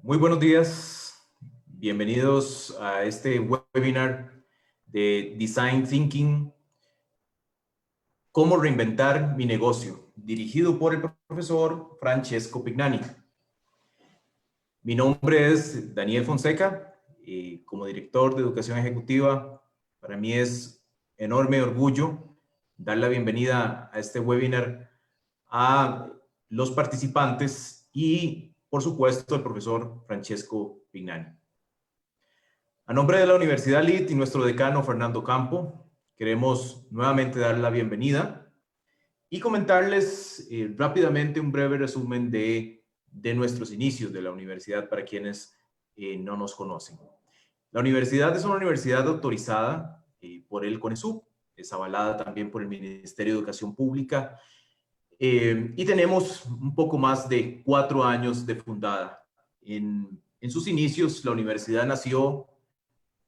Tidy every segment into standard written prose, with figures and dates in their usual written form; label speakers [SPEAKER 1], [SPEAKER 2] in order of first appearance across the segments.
[SPEAKER 1] Muy buenos días. Bienvenidos a este webinar de Design Thinking, cómo reinventar mi negocio, dirigido por el profesor Francesco Pignani. Mi nombre es Daniel Fonseca y como director de Educación Ejecutiva, para mí es enorme orgullo dar la bienvenida a este webinar a los participantes y, por supuesto, al profesor Francesco Pignani. A nombre de la Universidad LIT y nuestro decano Fernando Campo, queremos nuevamente dar la bienvenida y comentarles rápidamente un breve resumen de nuestros inicios de la universidad para quienes no nos conocen. La universidad es una universidad autorizada por el CONESUB, es avalada también por el Ministerio de Educación Pública y tenemos un poco más de 4 años de fundada. En sus inicios, la universidad nació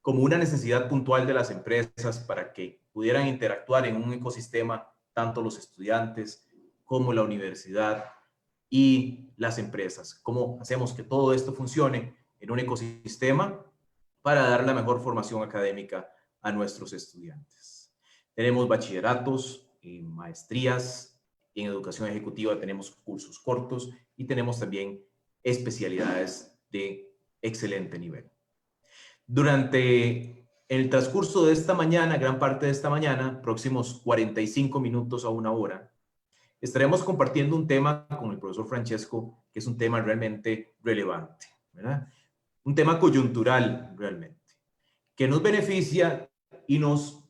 [SPEAKER 1] como una necesidad puntual de las empresas para que pudieran interactuar en un ecosistema, tanto los estudiantes como la universidad y las empresas. ¿Cómo hacemos que todo esto funcione en un ecosistema para dar la mejor formación académica a nuestros estudiantes? Tenemos bachilleratos, maestrías, en educación ejecutiva tenemos cursos cortos y tenemos también especialidades de excelente nivel. Durante el transcurso de esta mañana, gran parte de esta mañana, próximos 45 minutos a 1 hora, estaremos compartiendo un tema con el profesor Francesco, que es un tema realmente relevante, ¿verdad? Un tema coyuntural realmente, que nos beneficia y nos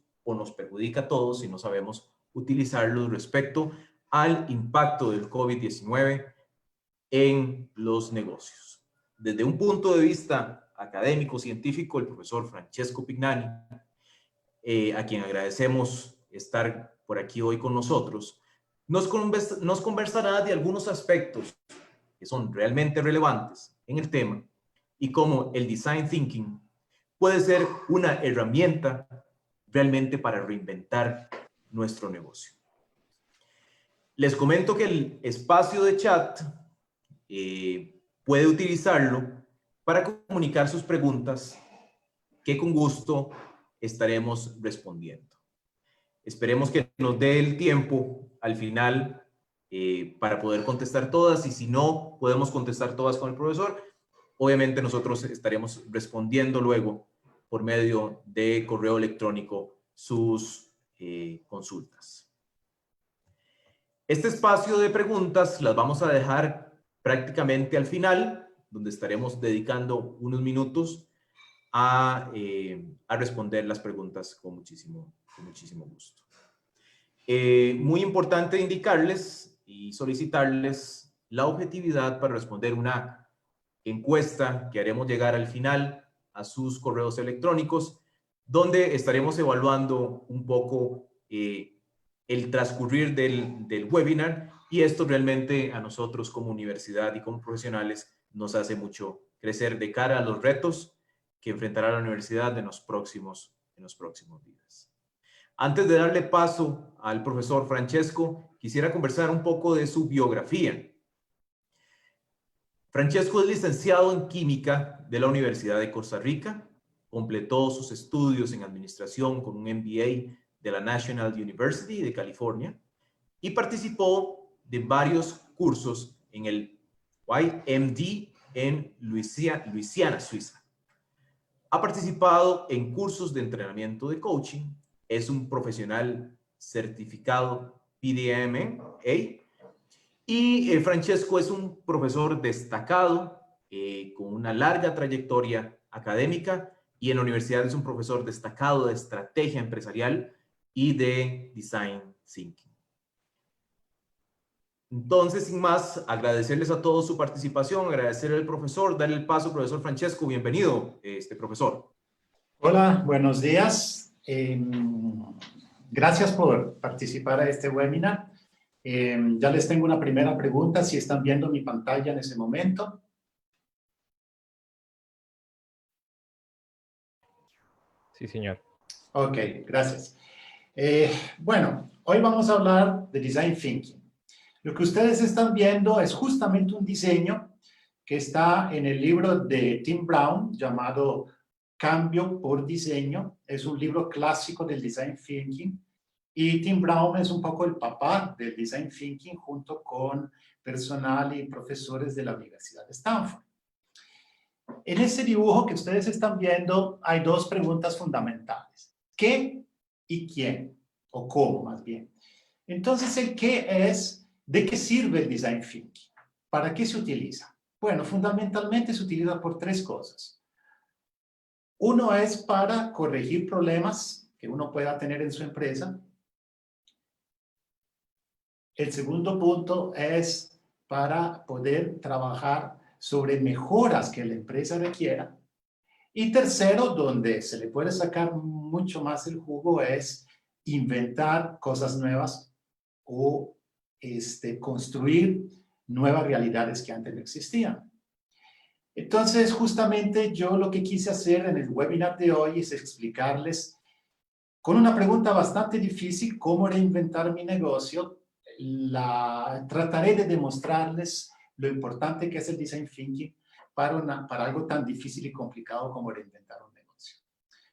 [SPEAKER 1] perjudica a todos si no sabemos utilizarlo respecto al impacto del COVID-19 en los negocios. Desde un punto de vista académico, científico, el profesor Francesco Pignani, a quien agradecemos estar por aquí hoy con nosotros, nos conversará de algunos aspectos que son realmente relevantes en el tema y cómo el Design Thinking puede ser una herramienta realmente para reinventar nuestro negocio. Les comento que el espacio de chat puede utilizarlo para comunicar sus preguntas que con gusto estaremos respondiendo. Esperemos que nos dé el tiempo al final para poder contestar todas y si no podemos contestar todas con el profesor, obviamente nosotros estaremos respondiendo luego por medio de correo electrónico sus consultas. Este espacio de preguntas las vamos a dejar prácticamente al final, donde estaremos dedicando unos minutos a responder las preguntas con muchísimo gusto. Muy importante indicarles y solicitarles la objetividad para responder una encuesta que haremos llegar al final a sus correos electrónicos, donde estaremos evaluando un poco el transcurrir del webinar y esto realmente a nosotros como universidad y como profesionales nos hace mucho crecer de cara a los retos que enfrentará la universidad en los próximos días. Antes de darle paso al profesor Francesco, quisiera conversar un poco de su biografía. Francesco es licenciado en Química de la Universidad de Costa Rica, completó sus estudios en Administración con un MBA de la National University de California y participó de varios cursos en el YMD en Luisiana, Suiza. Ha participado en cursos de entrenamiento de coaching, es un profesional certificado PDMA y Francesco es un profesor destacado con una larga trayectoria académica y en la universidad es un profesor destacado de estrategia empresarial y de design thinking. Entonces, sin más, agradecerles a todos su participación, agradecerle al profesor, darle el paso, profesor Francesco, bienvenido, profesor.
[SPEAKER 2] Hola, buenos días. Gracias por participar a este webinar. Ya les tengo una primera pregunta, si están viendo mi pantalla en ese momento.
[SPEAKER 3] Sí, señor.
[SPEAKER 2] Ok, gracias. Bueno, hoy vamos a hablar de Design Thinking. Lo que ustedes están viendo es justamente un diseño que está en el libro de Tim Brown llamado Cambio por Diseño. Es un libro clásico del Design Thinking. Y Tim Brown es un poco el papá del Design Thinking junto con personal y profesores de la Universidad de Stanford. En ese dibujo que ustedes están viendo hay dos preguntas fundamentales. ¿Qué y quién? O cómo, más bien. Entonces, el qué es, ¿de qué sirve el Design Thinking? ¿Para qué se utiliza? Bueno, fundamentalmente se utiliza por tres cosas. Uno es para corregir problemas que uno pueda tener en su empresa. El segundo punto es para poder trabajar sobre mejoras que la empresa requiera. Y tercero, donde se le puede sacar mucho más el jugo, es inventar cosas nuevas o construir nuevas realidades que antes no existían. Entonces, justamente yo lo que quise hacer en el webinar de hoy es explicarles con una pregunta bastante difícil cómo reinventar mi negocio. Trataré de demostrarles lo importante que es el Design Thinking para algo tan difícil y complicado como reinventar un negocio.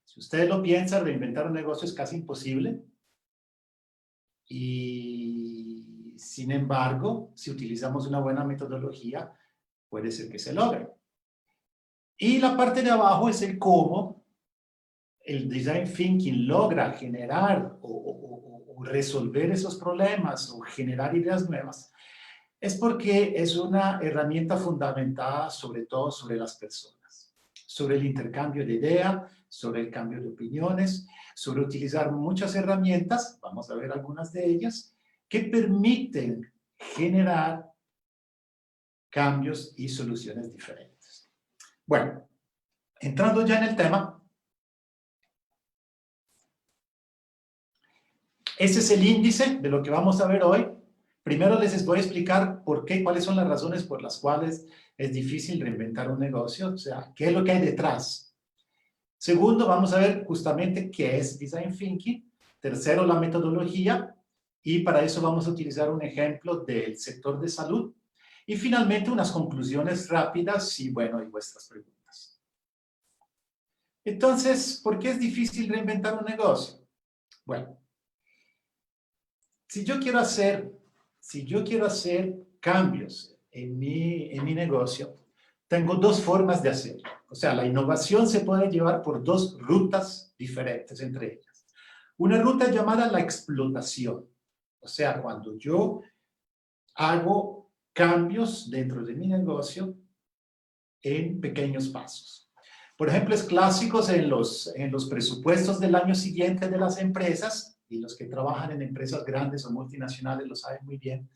[SPEAKER 2] Si ustedes lo piensan, reinventar un negocio es casi imposible. Y sin embargo, si utilizamos una buena metodología, puede ser que se logre. Y la parte de abajo es el cómo el Design Thinking logra generar o resolver esos problemas o generar ideas nuevas. Es porque es una herramienta fundamentada sobre todo sobre las personas, sobre el intercambio de ideas, sobre el cambio de opiniones, sobre utilizar muchas herramientas, vamos a ver algunas de ellas, que permiten generar cambios y soluciones diferentes. Bueno, entrando ya en el tema, ese es el índice de lo que vamos a ver hoy. Primero les voy a explicar por qué, cuáles son las razones por las cuales es difícil reinventar un negocio, o sea, qué es lo que hay detrás. Segundo, vamos a ver justamente qué es Design Thinking. Tercero, la metodología. Y para eso vamos a utilizar un ejemplo del sector de salud. Y finalmente, unas conclusiones rápidas y, bueno, y vuestras preguntas. Entonces, ¿por qué es difícil reinventar un negocio? Bueno, si yo quiero hacer cambios en mi negocio, tengo dos formas de hacerlo. O sea, la innovación se puede llevar por dos rutas diferentes entre ellas. Una ruta llamada la explotación. O sea, cuando yo hago cambios dentro de mi negocio en pequeños pasos. Por ejemplo, es clásico en los presupuestos del año siguiente de las empresas, y los que trabajan en empresas grandes o multinacionales lo saben muy bien.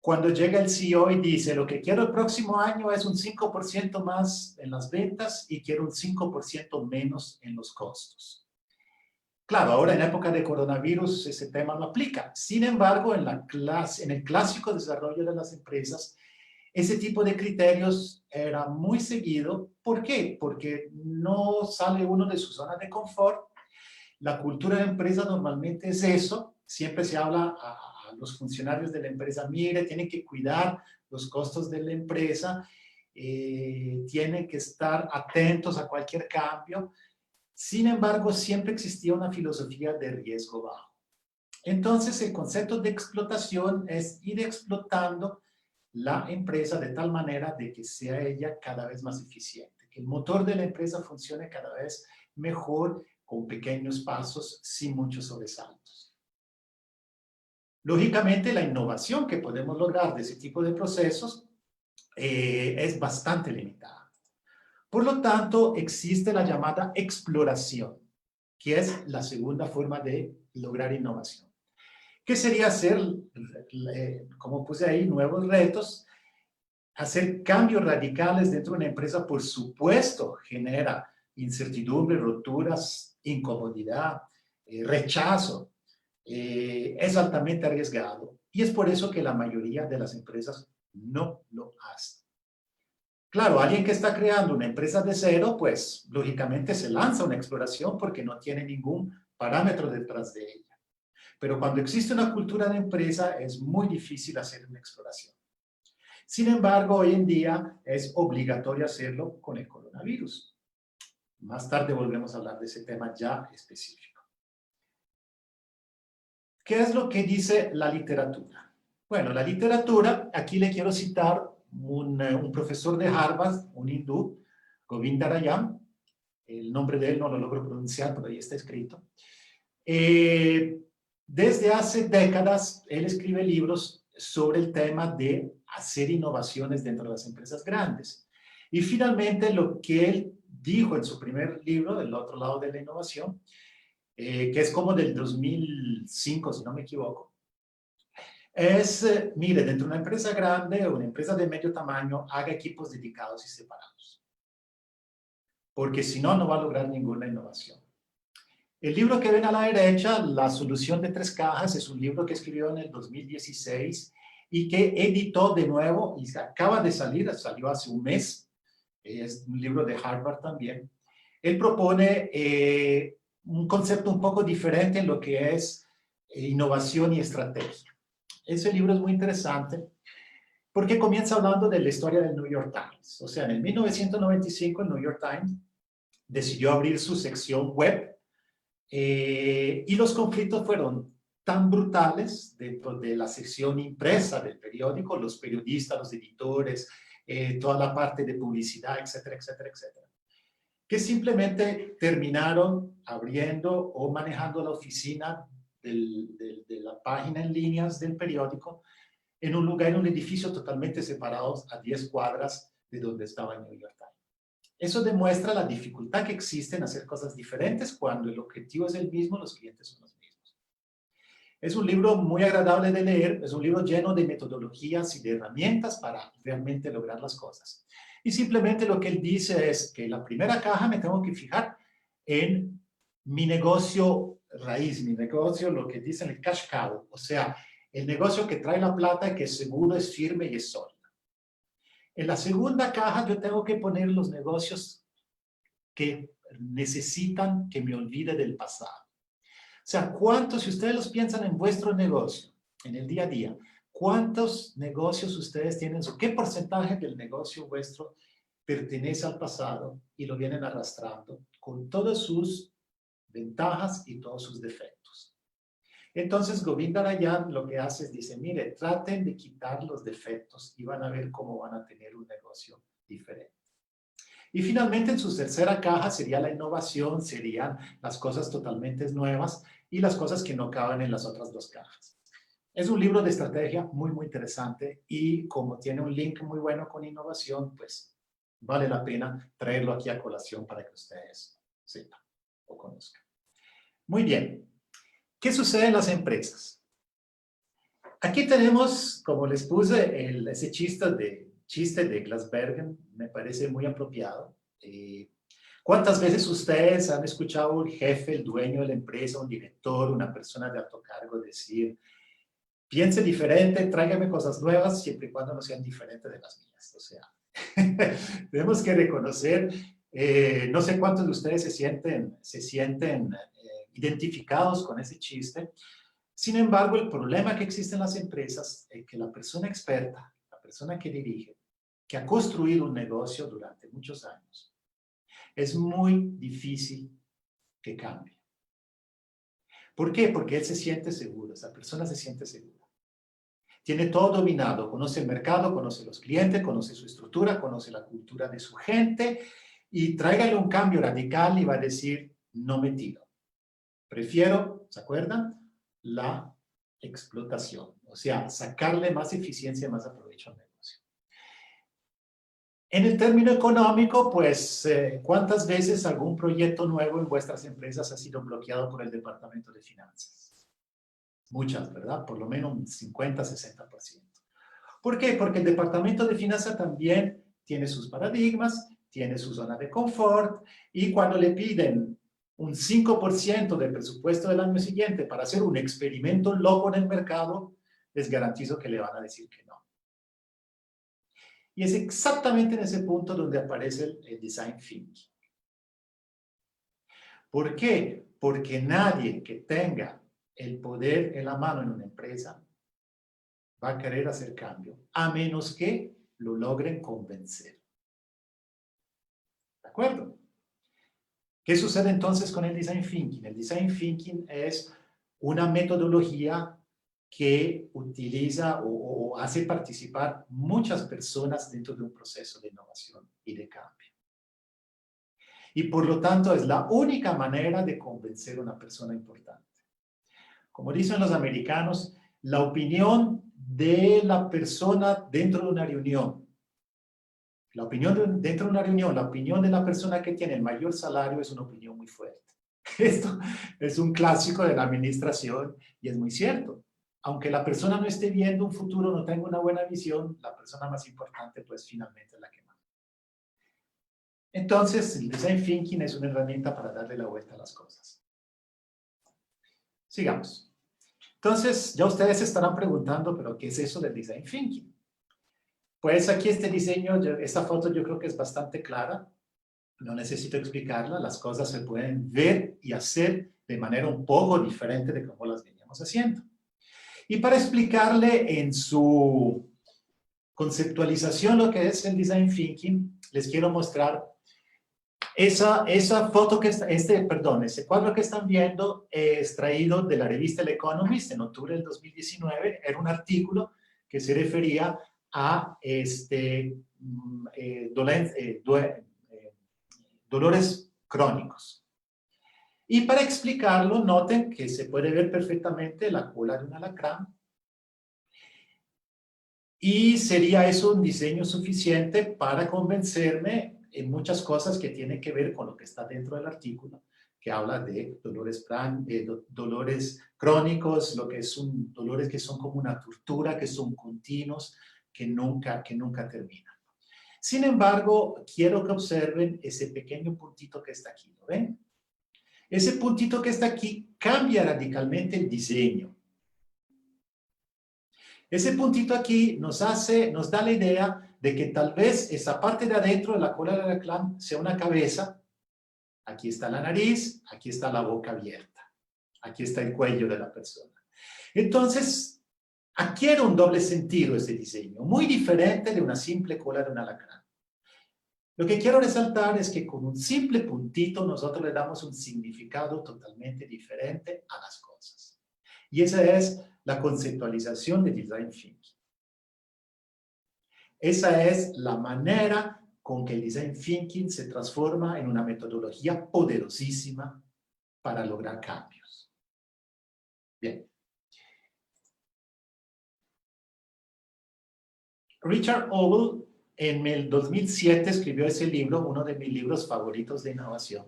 [SPEAKER 2] Cuando llega el CEO y dice, lo que quiero el próximo año es un 5% más en las ventas y quiero un 5% menos en los costos. Claro, ahora en época de coronavirus ese tema no aplica. Sin embargo, en el clásico desarrollo de las empresas, ese tipo de criterios era muy seguido. ¿Por qué? Porque no sale uno de su zona de confort. La cultura de empresa normalmente es eso. Siempre se habla a los funcionarios de la empresa, mire, tienen que cuidar los costos de la empresa, tienen que estar atentos a cualquier cambio. Sin embargo, siempre existía una filosofía de riesgo bajo. Entonces, el concepto de explotación es ir explotando la empresa de tal manera de que sea ella cada vez más eficiente, que el motor de la empresa funcione cada vez mejor, con pequeños pasos, sin muchos sobresaltos. Lógicamente, la innovación que podemos lograr de ese tipo de procesos es bastante limitada. Por lo tanto, existe la llamada exploración, que es la segunda forma de lograr innovación. ¿Qué sería hacer, como puse ahí, nuevos retos? Hacer cambios radicales dentro de una empresa, por supuesto, genera incertidumbre, rupturas, incomodidad, rechazo. Es altamente arriesgado y es por eso que la mayoría de las empresas no lo hacen. Claro, alguien que está creando una empresa de cero, pues lógicamente se lanza a una exploración porque no tiene ningún parámetro detrás de ella. Pero cuando existe una cultura de empresa es muy difícil hacer una exploración. Sin embargo, hoy en día es obligatorio hacerlo con el coronavirus. Más tarde volvemos a hablar de ese tema ya específico. ¿Qué es lo que dice la literatura? Bueno, la literatura, aquí le quiero citar un profesor de Harvard, un hindú, Govinda Rayam. El nombre de él no lo logro pronunciar, pero ahí está escrito. Desde hace décadas, él escribe libros sobre el tema de hacer innovaciones dentro de las empresas grandes. Y finalmente, lo que él dijo en su primer libro, Del otro lado de la innovación, que es como del 2005, si no me equivoco, es, mire, dentro de una empresa grande o una empresa de medio tamaño, haga equipos dedicados y separados. Porque si no, no va a lograr ninguna innovación. El libro que ven a la derecha, La solución de 3 cajas, es un libro que escribió en el 2016 y que editó de nuevo y acaba de salir, salió hace un mes. Es un libro de Harvard también. Él propone un concepto un poco diferente en lo que es innovación y estrategia. Ese libro es muy interesante porque comienza hablando de la historia del New York Times. O sea, en el 1995 el New York Times decidió abrir su sección web y los conflictos fueron tan brutales dentro de la sección impresa del periódico, los periodistas, los editores, toda la parte de publicidad, etcétera, etcétera, etcétera, que simplemente terminaron abriendo o manejando la oficina de la página en líneas del periódico en un lugar, en un edificio totalmente separado a 10 cuadras de donde estaba el New York Times. Eso demuestra la dificultad que existe en hacer cosas diferentes cuando el objetivo es el mismo, los clientes son los mismos. Es un libro muy agradable de leer, es un libro lleno de metodologías y de herramientas para realmente lograr las cosas. Y simplemente lo que él dice es que la primera caja me tengo que fijar en mi negocio raíz, mi negocio, lo que dicen el cash cow, o sea, el negocio que trae la plata, que es seguro, es firme y es sólido. En la segunda caja yo tengo que poner los negocios que necesitan que me olvide del pasado. O sea, ¿cuántos, si ustedes los piensan en vuestro negocio, en el día a día, cuántos negocios ustedes tienen, o qué porcentaje del negocio vuestro pertenece al pasado y lo vienen arrastrando con todas sus ventajas y todos sus defectos? Entonces, Govinda Rayam lo que hace es, dice, mire, traten de quitar los defectos y van a ver cómo van a tener un negocio diferente. Y finalmente, en su tercera caja sería la innovación, serían las cosas totalmente nuevas y las cosas que no caben en las otras 2 cajas. Es un libro de estrategia muy, muy interesante y como tiene un link muy bueno con innovación, pues vale la pena traerlo aquí a colación para que ustedes sepan o conozcan. Muy bien. ¿Qué sucede en las empresas? Aquí tenemos, como les puse, ese chiste de Glasbergen, me parece muy apropiado. ¿Cuántas veces ustedes han escuchado a un jefe, el dueño de la empresa, un director, una persona de alto cargo decir, piense diferente, tráigame cosas nuevas, siempre y cuando no sean diferentes de las mías? O sea, tenemos que reconocer, no sé cuántos de ustedes se sienten identificados con ese chiste. Sin embargo, el problema que existe en las empresas es que la persona experta, la persona que dirige, que ha construido un negocio durante muchos años, es muy difícil que cambie. ¿Por qué? Porque él se siente seguro, esa persona se siente segura. Tiene todo dominado, conoce el mercado, conoce los clientes, conoce su estructura, conoce la cultura de su gente, y tráigale un cambio radical y va a decir, no me tiro. Prefiero, ¿se acuerdan? La explotación, o sea, sacarle más eficiencia, más aprovecho al negocio. En el término económico, pues, ¿cuántas veces algún proyecto nuevo en vuestras empresas ha sido bloqueado por el Departamento de Finanzas? Muchas, ¿verdad? Por lo menos un 50-60%. ¿Por qué? Porque el Departamento de Finanzas también tiene sus paradigmas, tiene su zona de confort, y cuando le piden un 5% del presupuesto del año siguiente para hacer un experimento loco en el mercado, les garantizo que le van a decir que no. Y es exactamente en ese punto donde aparece el design thinking. ¿Por qué? Porque nadie que tenga el poder en la mano en una empresa va a querer hacer cambio, a menos que lo logren convencer. ¿De acuerdo? ¿Qué sucede entonces con el Design Thinking? El Design Thinking es una metodología que utiliza o hace participar muchas personas dentro de un proceso de innovación y de cambio. Y por lo tanto es la única manera de convencer a una persona importante. Como dicen los americanos, la opinión de la persona dentro de una reunión, la opinión de la persona que tiene el mayor salario es una opinión muy fuerte. Esto es un clásico de la administración y es muy cierto. Aunque la persona no esté viendo un futuro, no tenga una buena visión, la persona más importante pues finalmente es la que manda. Entonces, el Design Thinking es una herramienta para darle la vuelta a las cosas. Sigamos. Entonces, ya ustedes se estarán preguntando, ¿pero qué es eso del Design Thinking? Pues aquí este diseño, esta foto yo creo que es bastante clara. No necesito explicarla, las cosas se pueden ver y hacer de manera un poco diferente de cómo las veníamos haciendo. Y para explicarle en su conceptualización lo que es el Design Thinking, les quiero mostrar esa foto que está, ese cuadro que están viendo es extraído de la revista El Economist en octubre del 2019. Era un artículo que se refería a dolores crónicos. Y para explicarlo, noten que se puede ver perfectamente la cola de un alacrán. Y sería eso un diseño suficiente para convencerme en muchas cosas que tienen que ver con lo que está dentro del artículo, que habla de dolores crónicos, dolores que son como una tortura, que son continuos, que nunca terminan. Sin embargo, quiero que observen ese pequeño puntito que está aquí, ¿lo ven? Ese puntito que está aquí cambia radicalmente el diseño. Ese puntito aquí nos da la idea de que tal vez esa parte de adentro de la cola del alacrán sea una cabeza. Aquí está la nariz, aquí está la boca abierta, aquí está el cuello de la persona. Entonces, adquiere un doble sentido ese diseño, muy diferente de una simple cola de un alacrán. Lo que quiero resaltar es que con un simple puntito nosotros le damos un significado totalmente diferente a las cosas. Y esa es la conceptualización de Design Thinking. Esa es la manera con que el Design Thinking se transforma en una metodología poderosísima para lograr cambios. Bien. Richard Ogle en el 2007 escribió ese libro, uno de mis libros favoritos de innovación,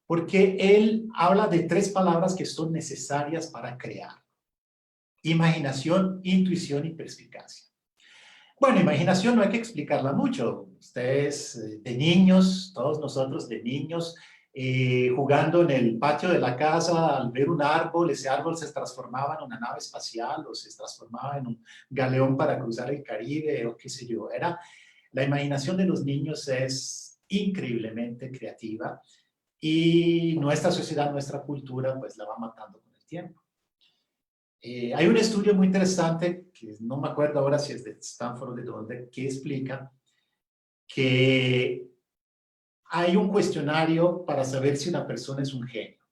[SPEAKER 2] porque él habla de 3 palabras que son necesarias para crear: imaginación, intuición y perspicacia. Bueno, imaginación no hay que explicarla mucho. Ustedes de niños, todos nosotros de niños, jugando en el patio de la casa, al ver un árbol, ese árbol se transformaba en una nave espacial o se transformaba en un galeón para cruzar el Caribe o qué sé yo. La imaginación de los niños es increíblemente creativa y nuestra sociedad, nuestra cultura, pues la va matando con el tiempo. Hay un estudio muy interesante, que no me acuerdo ahora si es de Stanford o de dónde, que explica que hay un cuestionario para saber si una persona es un genio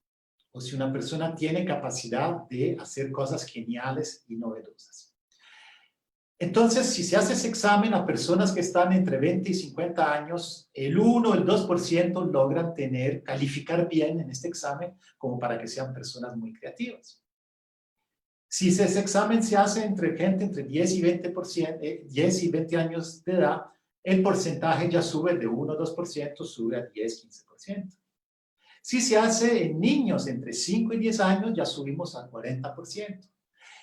[SPEAKER 2] o si una persona tiene capacidad de hacer cosas geniales y novedosas. Entonces, si se hace ese examen a personas que están entre 20 y 50 años, el 1 o el 2% logran calificar bien en este examen como para que sean personas muy creativas. Si ese examen se hace entre gente entre 10 y 20 años de edad, el porcentaje ya sube de 1 o 2%, sube a 10, 15%. Si se hace en niños entre 5 y 10 años, ya subimos al 40%.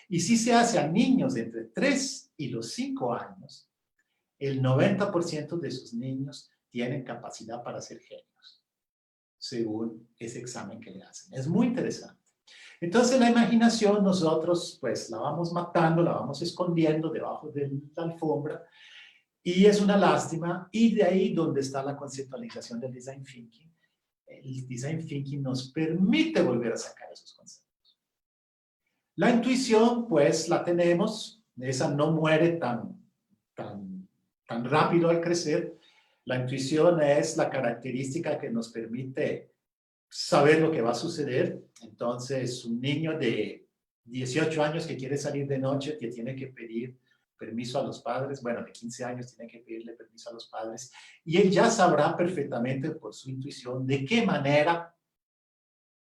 [SPEAKER 2] Y si se hace a niños de entre 3 y los 5 años, el 90% de esos niños tienen capacidad para ser genios, según ese examen que le hacen. Es muy interesante. Entonces la imaginación nosotros pues la vamos matando, la vamos escondiendo debajo de la alfombra y es una lástima, y de ahí donde está la conceptualización del Design Thinking. El Design Thinking nos permite volver a sacar esos conceptos. La intuición pues la tenemos, esa no muere tan tan rápido al crecer, la intuición es la característica que nos permite saber lo que va a suceder. Entonces, un niño de 18 años que quiere salir de noche, que tiene que pedir permiso a los padres, bueno, de 15 años tiene que pedirle permiso a los padres, y él ya sabrá perfectamente por su intuición de qué manera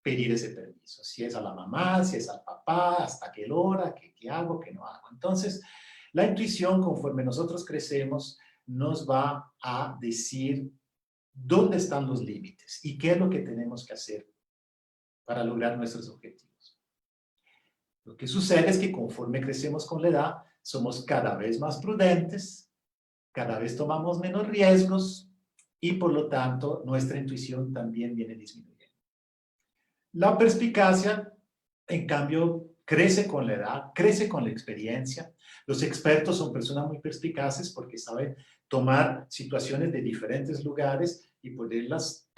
[SPEAKER 2] pedir ese permiso. Si es a la mamá, si es al papá, hasta qué hora, qué hago, qué no hago. Entonces, la intuición, conforme nosotros crecemos, nos va a decir dónde están los límites y qué es lo que tenemos que hacer para lograr nuestros objetivos. Lo que sucede es que conforme crecemos con la edad, somos cada vez más prudentes, cada vez tomamos menos riesgos y por lo tanto nuestra intuición también viene disminuyendo. La perspicacia, en cambio, crece con la edad, crece con la experiencia. Los expertos son personas muy perspicaces porque saben tomar situaciones de diferentes lugares y poderlas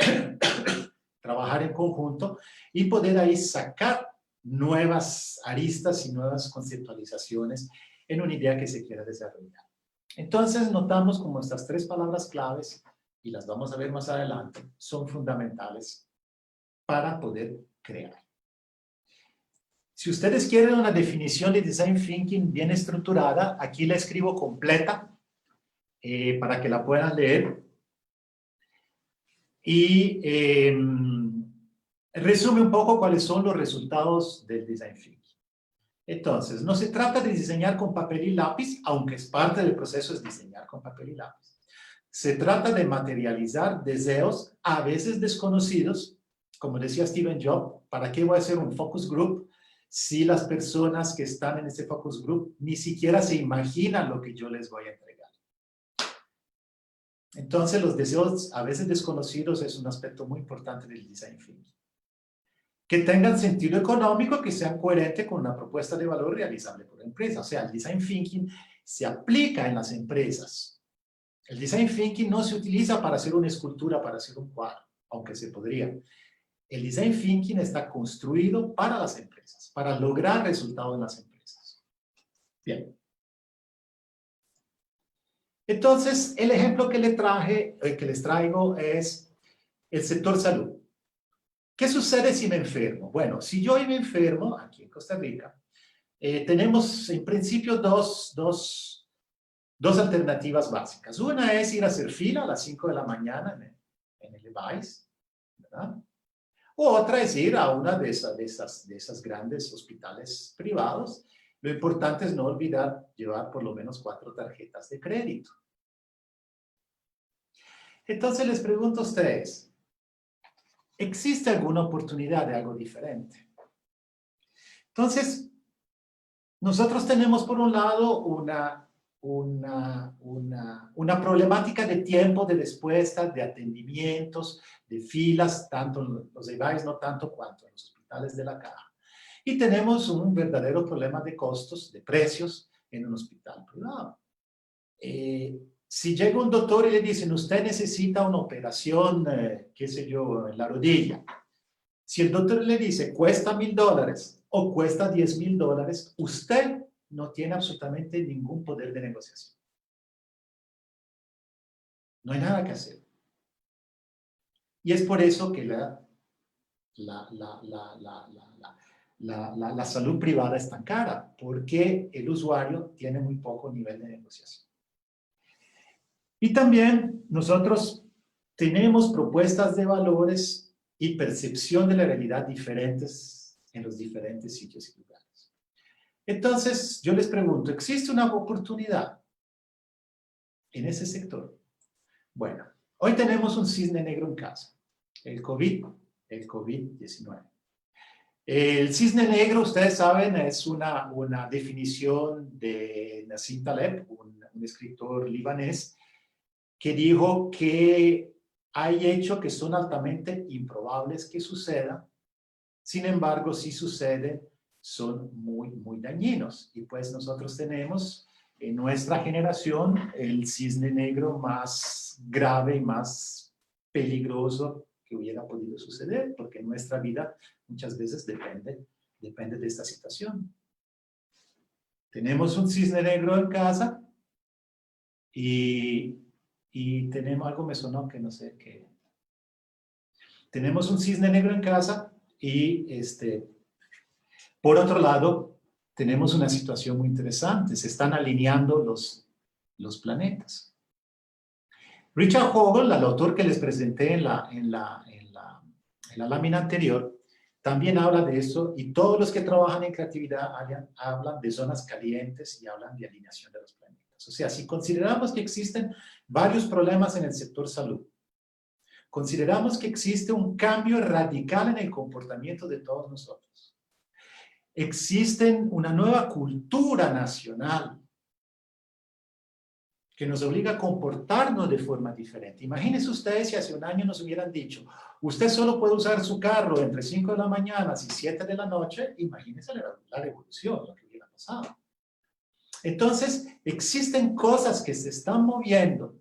[SPEAKER 2] trabajar en conjunto y poder ahí sacar nuevas aristas y nuevas conceptualizaciones en una idea que se quiera desarrollar. Entonces notamos como estas tres palabras claves, y las vamos a ver más adelante, son fundamentales para poder crear. Si ustedes quieren una definición de Design Thinking bien estructurada, aquí la escribo completa para que la puedan leer. Y resume un poco cuáles son los resultados del Design Thinking. Entonces, no se trata de diseñar con papel y lápiz, aunque es parte del proceso es diseñar con papel y lápiz. Se trata de materializar deseos, a veces desconocidos, como decía Stephen Jobs, ¿para qué voy a hacer un focus group si las personas que están en ese focus group ni siquiera se imaginan lo que yo les voy a entregar? Entonces, los deseos a veces desconocidos es un aspecto muy importante del Design Thinking. Que tengan sentido económico, que sean coherentes con una propuesta de valor realizable por la empresa. O sea, el Design Thinking se aplica en las empresas. El Design Thinking no se utiliza para hacer una escultura, para hacer un cuadro, aunque se podría. El Design Thinking está construido para las empresas, para lograr resultados en las empresas. Bien. Entonces, el ejemplo que les traigo es el sector salud. ¿Qué sucede si me enfermo? Bueno, si yo hoy me enfermo, aquí en Costa Rica, tenemos en principio dos alternativas básicas. Una es ir a hacer fila a las 5 de la mañana en el EVAIS, ¿verdad? Otra es ir a una de esas grandes hospitales privados. Lo importante es no olvidar llevar por lo menos 4 tarjetas de crédito. Entonces les pregunto a ustedes, ¿existe alguna oportunidad de algo diferente? Entonces, nosotros tenemos por un lado una problemática de tiempo de respuesta, de atendimientos, de filas, tanto en los EVAIS, no tanto cuanto en los hospitales de la Caja. Y tenemos un verdadero problema de costos, de precios en un hospital privado. Si llega un doctor y le dicen, usted necesita una operación, qué sé yo, en la rodilla. Si el doctor le dice, cuesta $1,000 o cuesta $10,000, usted no tiene absolutamente ningún poder de negociación. No hay nada que hacer. Y es por eso que la salud privada es tan cara, porque el usuario tiene muy poco nivel de negociación. Y también nosotros tenemos propuestas de valores y percepción de la realidad diferentes en los diferentes sitios y lugares. Entonces, yo les pregunto, ¿existe una oportunidad en ese sector? Bueno, hoy tenemos un cisne negro en casa, el COVID-19. El cisne negro, ustedes saben, es una definición de Nassim Taleb, un escritor libanés, que dijo que hay hechos que son altamente improbables que sucedan, sin embargo, si suceden, son muy, muy dañinos. Y pues nosotros tenemos en nuestra generación el cisne negro más grave y más peligroso que hubiera podido suceder, porque nuestra vida muchas veces depende de esta situación. Tenemos un cisne negro en casa y tenemos, algo me sonó que no sé qué. Tenemos un cisne negro en casa y por otro lado, tenemos una situación muy interesante. Se están alineando los planetas. Richard Hogel, el autor que les presenté en la lámina anterior, también habla de eso, y todos los que trabajan en creatividad hablan de zonas calientes y hablan de alineación de los planetas. O sea, si consideramos que existen varios problemas en el sector salud, consideramos que existe un cambio radical en el comportamiento de todos nosotros, existe una nueva cultura nacional que nos obliga a comportarnos de forma diferente. Imagínense ustedes si hace un año nos hubieran dicho, usted solo puede usar su carro entre 5 de la mañana y 7 de la noche, imagínense la revolución, lo que hubiera pasado. Entonces, existen cosas que se están moviendo,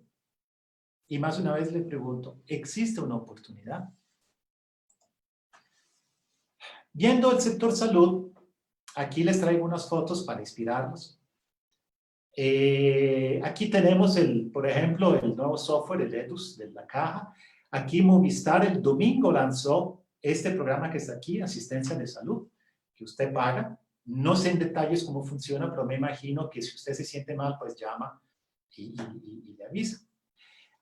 [SPEAKER 2] y más una vez le pregunto, ¿existe una oportunidad? Viendo el sector salud, aquí les traigo unas fotos para inspirarnos. Aquí tenemos, por ejemplo, el nuevo software, el EDUS de la caja. Aquí Movistar el domingo lanzó este programa que está aquí, Asistencia de Salud, que usted paga. No sé en detalles cómo funciona, pero me imagino que si usted se siente mal, pues llama y le avisa.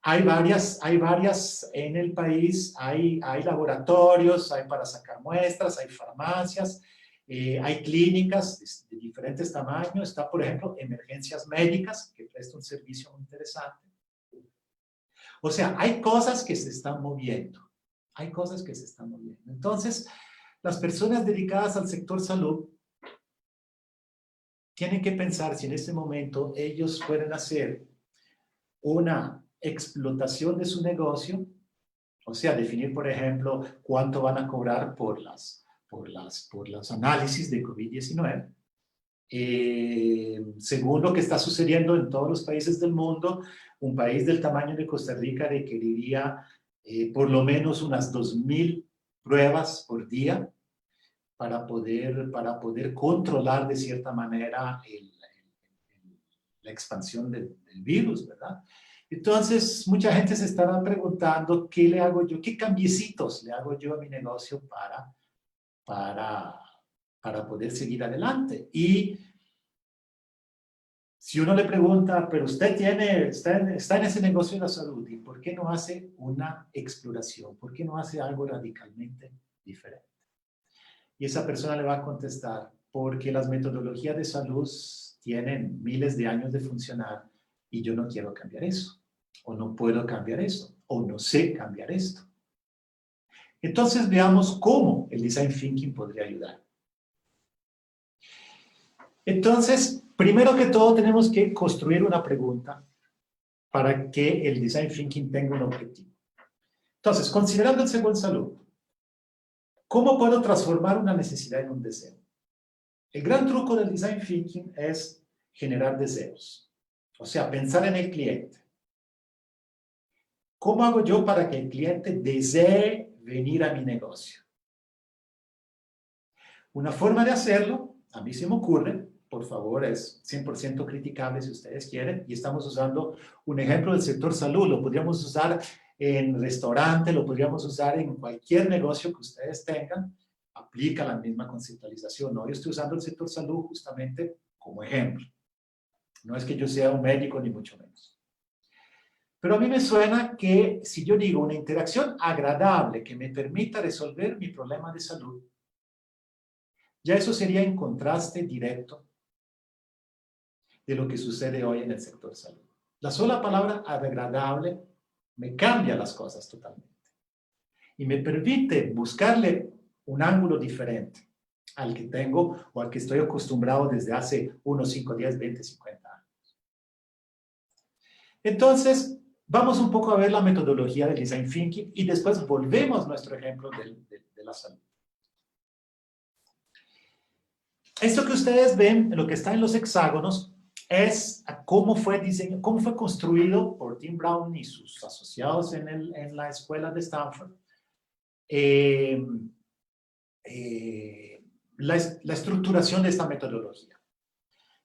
[SPEAKER 2] Hay varias en el país, hay laboratorios, hay para sacar muestras, hay farmacias, hay clínicas de diferentes tamaños. Está, por ejemplo, Emergencias Médicas, que presta un servicio muy interesante. O sea, hay cosas que se están moviendo. Hay cosas que se están moviendo. Entonces, las personas dedicadas al sector salud tienen que pensar si en este momento ellos pueden hacer una explotación de su negocio, o sea, definir, por ejemplo, cuánto van a cobrar por los análisis de COVID-19. Según lo que está sucediendo en todos los países del mundo, un país del tamaño de Costa Rica requeriría por lo menos unas 2.000 pruebas por día para poder controlar de cierta manera la expansión del virus, ¿verdad? Entonces, mucha gente se estará preguntando, ¿qué le hago yo? ¿Qué cambiecitos le hago yo a mi negocio para poder seguir adelante? Y si uno le pregunta, pero usted está en ese negocio de la salud, ¿y por qué no hace una exploración? ¿Por qué no hace algo radicalmente diferente? Y esa persona le va a contestar, porque las metodologías de salud tienen miles de años de funcionar y yo no quiero cambiar eso, o no puedo cambiar eso, o no sé cambiar esto. Entonces veamos cómo el Design Thinking podría ayudar. Entonces, primero que todo tenemos que construir una pregunta para que el Design Thinking tenga un objetivo. Entonces, considerando el sector salud, ¿cómo puedo transformar una necesidad en un deseo? El gran truco del Design Thinking es generar deseos. O sea, pensar en el cliente. ¿Cómo hago yo para que el cliente desee venir a mi negocio? Una forma de hacerlo, a mí se me ocurre, por favor, es 100% criticable si ustedes quieren, y estamos usando un ejemplo del sector salud, lo podríamos usar en restaurante, lo podríamos usar en cualquier negocio que ustedes tengan, aplica la misma conceptualización, ¿no? Yo estoy usando el sector salud justamente como ejemplo. No es que yo sea un médico, ni mucho menos. Pero a mí me suena que si yo digo una interacción agradable que me permita resolver mi problema de salud, ya eso sería en contraste directo de lo que sucede hoy en el sector salud. La sola palabra agradable me cambia las cosas totalmente y me permite buscarle un ángulo diferente al que tengo o al que estoy acostumbrado desde hace unos 5, 10, 20, 50 años. Entonces, vamos un poco a ver la metodología del Design Thinking y después volvemos a nuestro ejemplo de la salud. Esto que ustedes ven, lo que está en los hexágonos, es cómo fue construido por Tim Brown y sus asociados en la escuela de Stanford. La estructuración de esta metodología.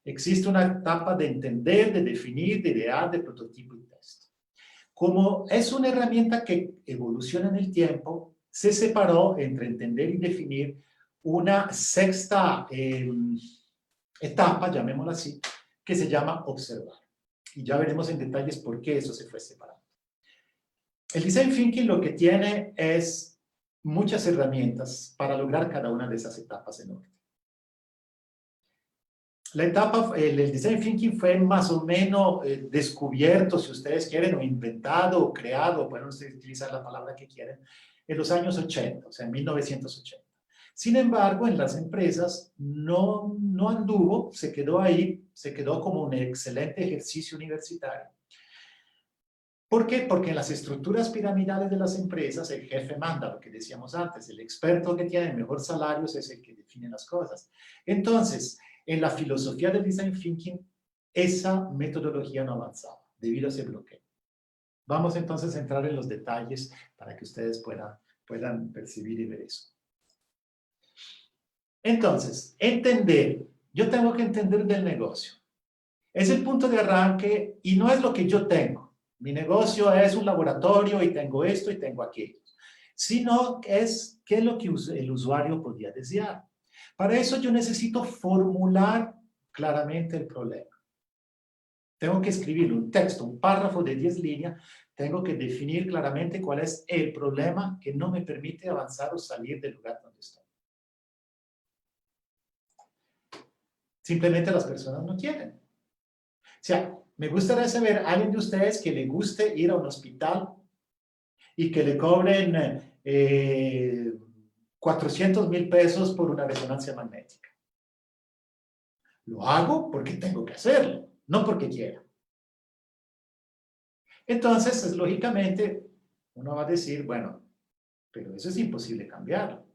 [SPEAKER 2] Existe una etapa de entender, de definir, de idear, de prototipo y test. Como es una herramienta que evoluciona en el tiempo, se separó entre entender y definir una sexta etapa, llamémosla así, que se llama observar. Y ya veremos en detalles por qué eso se fue separando. El Design Thinking lo que tiene es muchas herramientas para lograr cada una de esas etapas en orden. La etapa, el Design Thinking fue más o menos descubierto, si ustedes quieren, o inventado, o creado, pueden utilizar la palabra que quieren, en los años 80, o sea, en 1980. Sin embargo, en las empresas no anduvo, se quedó ahí, se quedó como un excelente ejercicio universitario. ¿Por qué? Porque en las estructuras piramidales de las empresas el jefe manda, lo que decíamos antes, el experto que tiene mejor salarios es el que define las cosas. Entonces, en la filosofía del Design Thinking, esa metodología no avanzaba debido a ese bloqueo. Vamos entonces a entrar en los detalles para que ustedes puedan percibir y ver eso. Entonces, entender. Yo tengo que entender del negocio. Es el punto de arranque y no es lo que yo tengo. Mi negocio es un laboratorio y tengo esto y tengo aquello. Sino es qué es lo que el usuario podría desear. Para eso yo necesito formular claramente el problema. Tengo que escribir un texto, un párrafo de 10 líneas. Tengo que definir claramente cuál es el problema que no me permite avanzar o salir del lugar donde estoy. Simplemente las personas no quieren. O sea, me gustaría saber a alguien de ustedes que le guste ir a un hospital y que le cobren 400,000 pesos por una resonancia magnética. Lo hago porque tengo que hacerlo, no porque quiera. Entonces, lógicamente, uno va a decir, bueno, pero eso es imposible cambiarlo.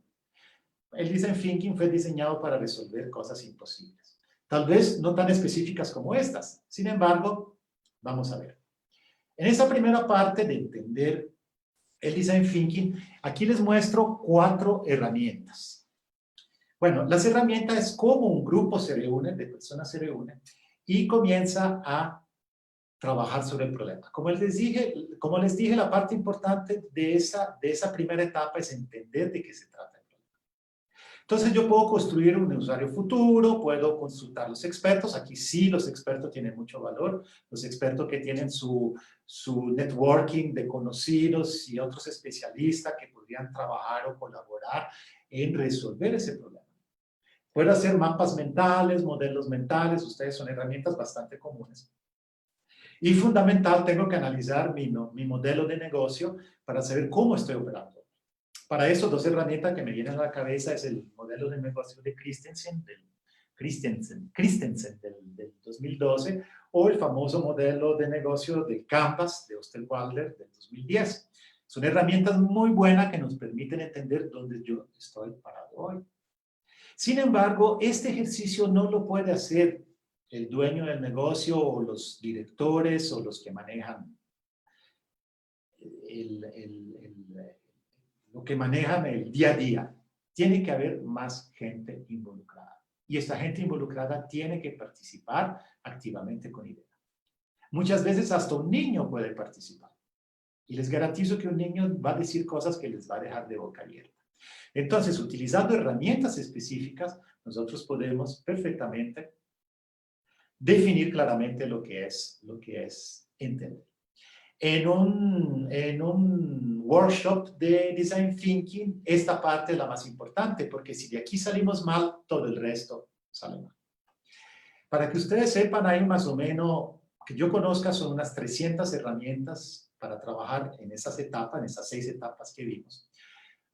[SPEAKER 2] El Design Thinking fue diseñado para resolver cosas imposibles. Tal vez no tan específicas como estas. Sin embargo, vamos a ver. En esa primera parte de entender el Design Thinking, aquí les muestro 4 herramientas. Bueno, las herramientas es cómo un grupo se reúne, de personas se reúnen, y comienza a trabajar sobre el problema. Como les dije, la parte importante de esa primera etapa es entender de qué se trata el problema. Entonces yo puedo construir un usuario futuro, puedo consultar a los expertos. Aquí sí los expertos tienen mucho valor. Los expertos que tienen su networking de conocidos y otros especialistas que podrían trabajar o colaborar en resolver ese problema. Puedo hacer mapas mentales, modelos mentales. Ustedes son herramientas bastante comunes. Y fundamental, tengo que analizar mi modelo de negocio para saber cómo estoy operando. Para eso, 2 herramientas que me vienen a la cabeza es el modelo de negocio de Christensen del 2012 o el famoso modelo de negocio de Canvas de Osterwalder del 2010. Son herramientas muy buenas que nos permiten entender dónde yo estoy parado hoy. Sin embargo, este ejercicio no lo puede hacer el dueño del negocio o los directores o los que manejan lo que manejan el día a día. Tiene que haber más gente involucrada. Y esta gente involucrada tiene que participar activamente con ideas. Muchas veces hasta un niño puede participar. Y les garantizo que un niño va a decir cosas que les va a dejar de boca abierta. Entonces, utilizando herramientas específicas, nosotros podemos perfectamente definir claramente lo que es entender. En un workshop de Design Thinking, esta parte es la más importante, porque si de aquí salimos mal, todo el resto sale mal. Para que ustedes sepan, hay más o menos, que yo conozca, son unas 300 herramientas para trabajar en esas etapas, en esas 6 etapas que vimos.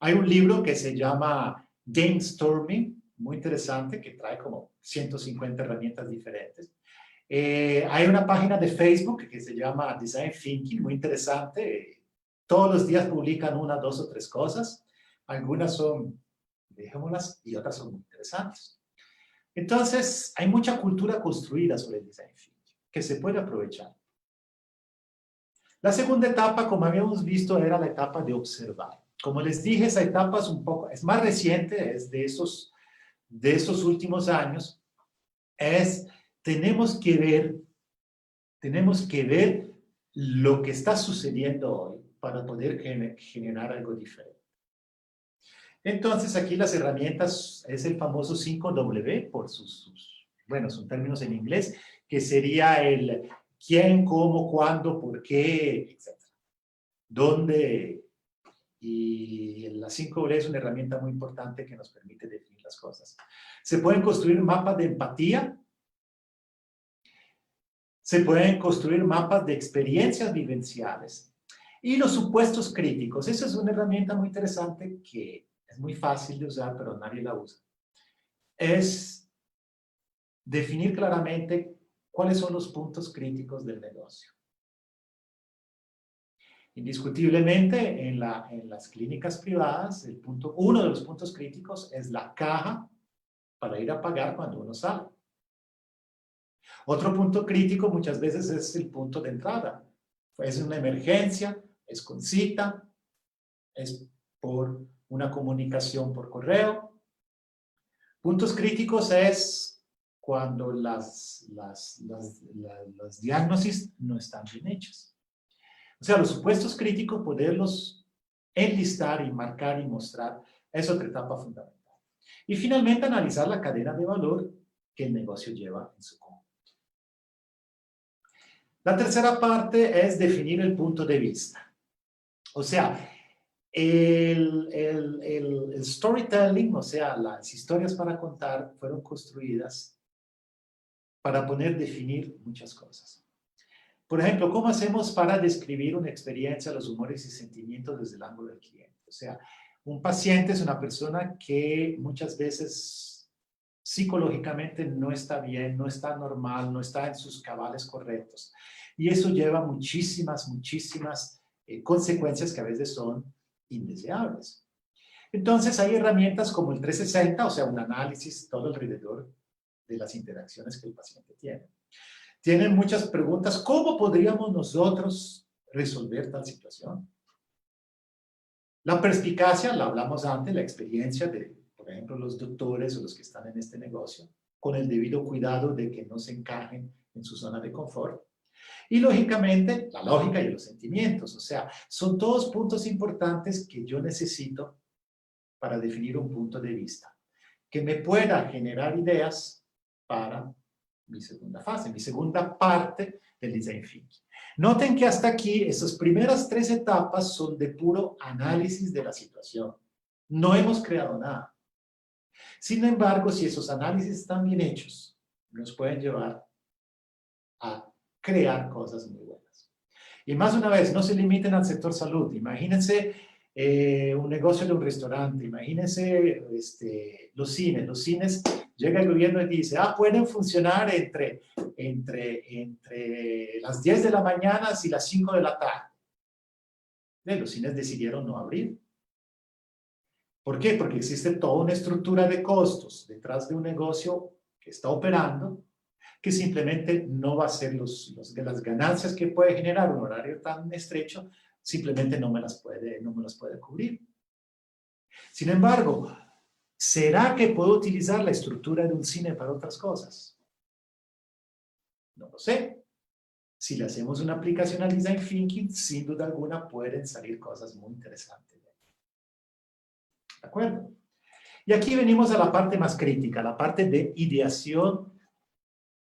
[SPEAKER 2] Hay un libro que se llama Gamestorming, muy interesante, que trae como 150 herramientas diferentes. Hay una página de Facebook que se llama Design Thinking, muy interesante. Todos los días publican 1, 2 o 3 cosas. Algunas son, dejémoslas, y otras son muy interesantes. Entonces, hay mucha cultura construida sobre el Design Thinking que se puede aprovechar. La segunda etapa, como habíamos visto, era la etapa de observar. Como les dije, esa etapa es más reciente, es de esos últimos años. Es tenemos que ver lo que está sucediendo hoy para poder generar algo diferente. Entonces, aquí las herramientas es el famoso 5W, por bueno, son términos en inglés, que sería el quién, cómo, cuándo, por qué, etc. ¿Dónde? Y la 5W es una herramienta muy importante que nos permite definir las cosas. Se pueden construir mapas de empatía. Se pueden construir mapas de experiencias vivenciales. Y los supuestos críticos. Esa es una herramienta muy interesante que es muy fácil de usar, pero nadie la usa. Es definir claramente cuáles son los puntos críticos del negocio. Indiscutiblemente, en las clínicas privadas, uno de los puntos críticos es la caja para ir a pagar cuando uno sale. Otro punto crítico muchas veces es el punto de entrada. Es una emergencia, es con cita, es por una comunicación por correo. Puntos críticos es cuando las diagnosis no están bien hechas. O sea, los supuestos críticos, poderlos enlistar y marcar y mostrar, es otra etapa fundamental. Y finalmente, analizar la cadena de valor que el negocio lleva en su conjunto. La tercera parte es definir el punto de vista. O sea, el storytelling, o sea, las historias para contar, fueron construidas para poder definir muchas cosas. Por ejemplo, ¿cómo hacemos para describir una experiencia, los humores y sentimientos desde el ángulo del cliente? O sea, un paciente es una persona que muchas veces psicológicamente no está bien, no está normal, no está en sus cabales correctos. Y eso lleva muchísimas consecuencias que a veces son indeseables. Entonces hay herramientas como el 360, o sea, un análisis todo alrededor de las interacciones que el paciente tiene. Tienen muchas preguntas. ¿Cómo podríamos nosotros resolver tal situación? La perspicacia, la hablamos antes, la experiencia de, por ejemplo, los doctores o los que están en este negocio, con el debido cuidado de que no se encajen en su zona de confort. Y lógicamente, la lógica y los sentimientos. O sea, son todos puntos importantes que yo necesito para definir un punto de vista, que me pueda generar ideas para mi segunda fase, mi segunda parte del Design Thinking. Noten que hasta aquí, esas primeras 3 etapas son de puro análisis de la situación. No hemos creado nada. Sin embargo, si esos análisis están bien hechos, nos pueden llevar a crear cosas muy buenas. Y más una vez, no se limiten al sector salud. Imagínense un negocio de un restaurante, imagínense los cines. Llega el gobierno y dice, pueden funcionar entre las 10 de la mañana y las 5 de la tarde. Los cines decidieron no abrir. ¿Por qué? Porque existe toda una estructura de costos detrás de un negocio que está operando, que simplemente no va a ser las ganancias que puede generar un horario tan estrecho, simplemente no me las puede cubrir. Sin embargo, ¿será que puedo utilizar la estructura de un cine para otras cosas? No lo sé. Si le hacemos una aplicación al Design Thinking, sin duda alguna pueden salir cosas muy interesantes. ¿De acuerdo? Y aquí venimos a la parte más crítica, la parte de ideación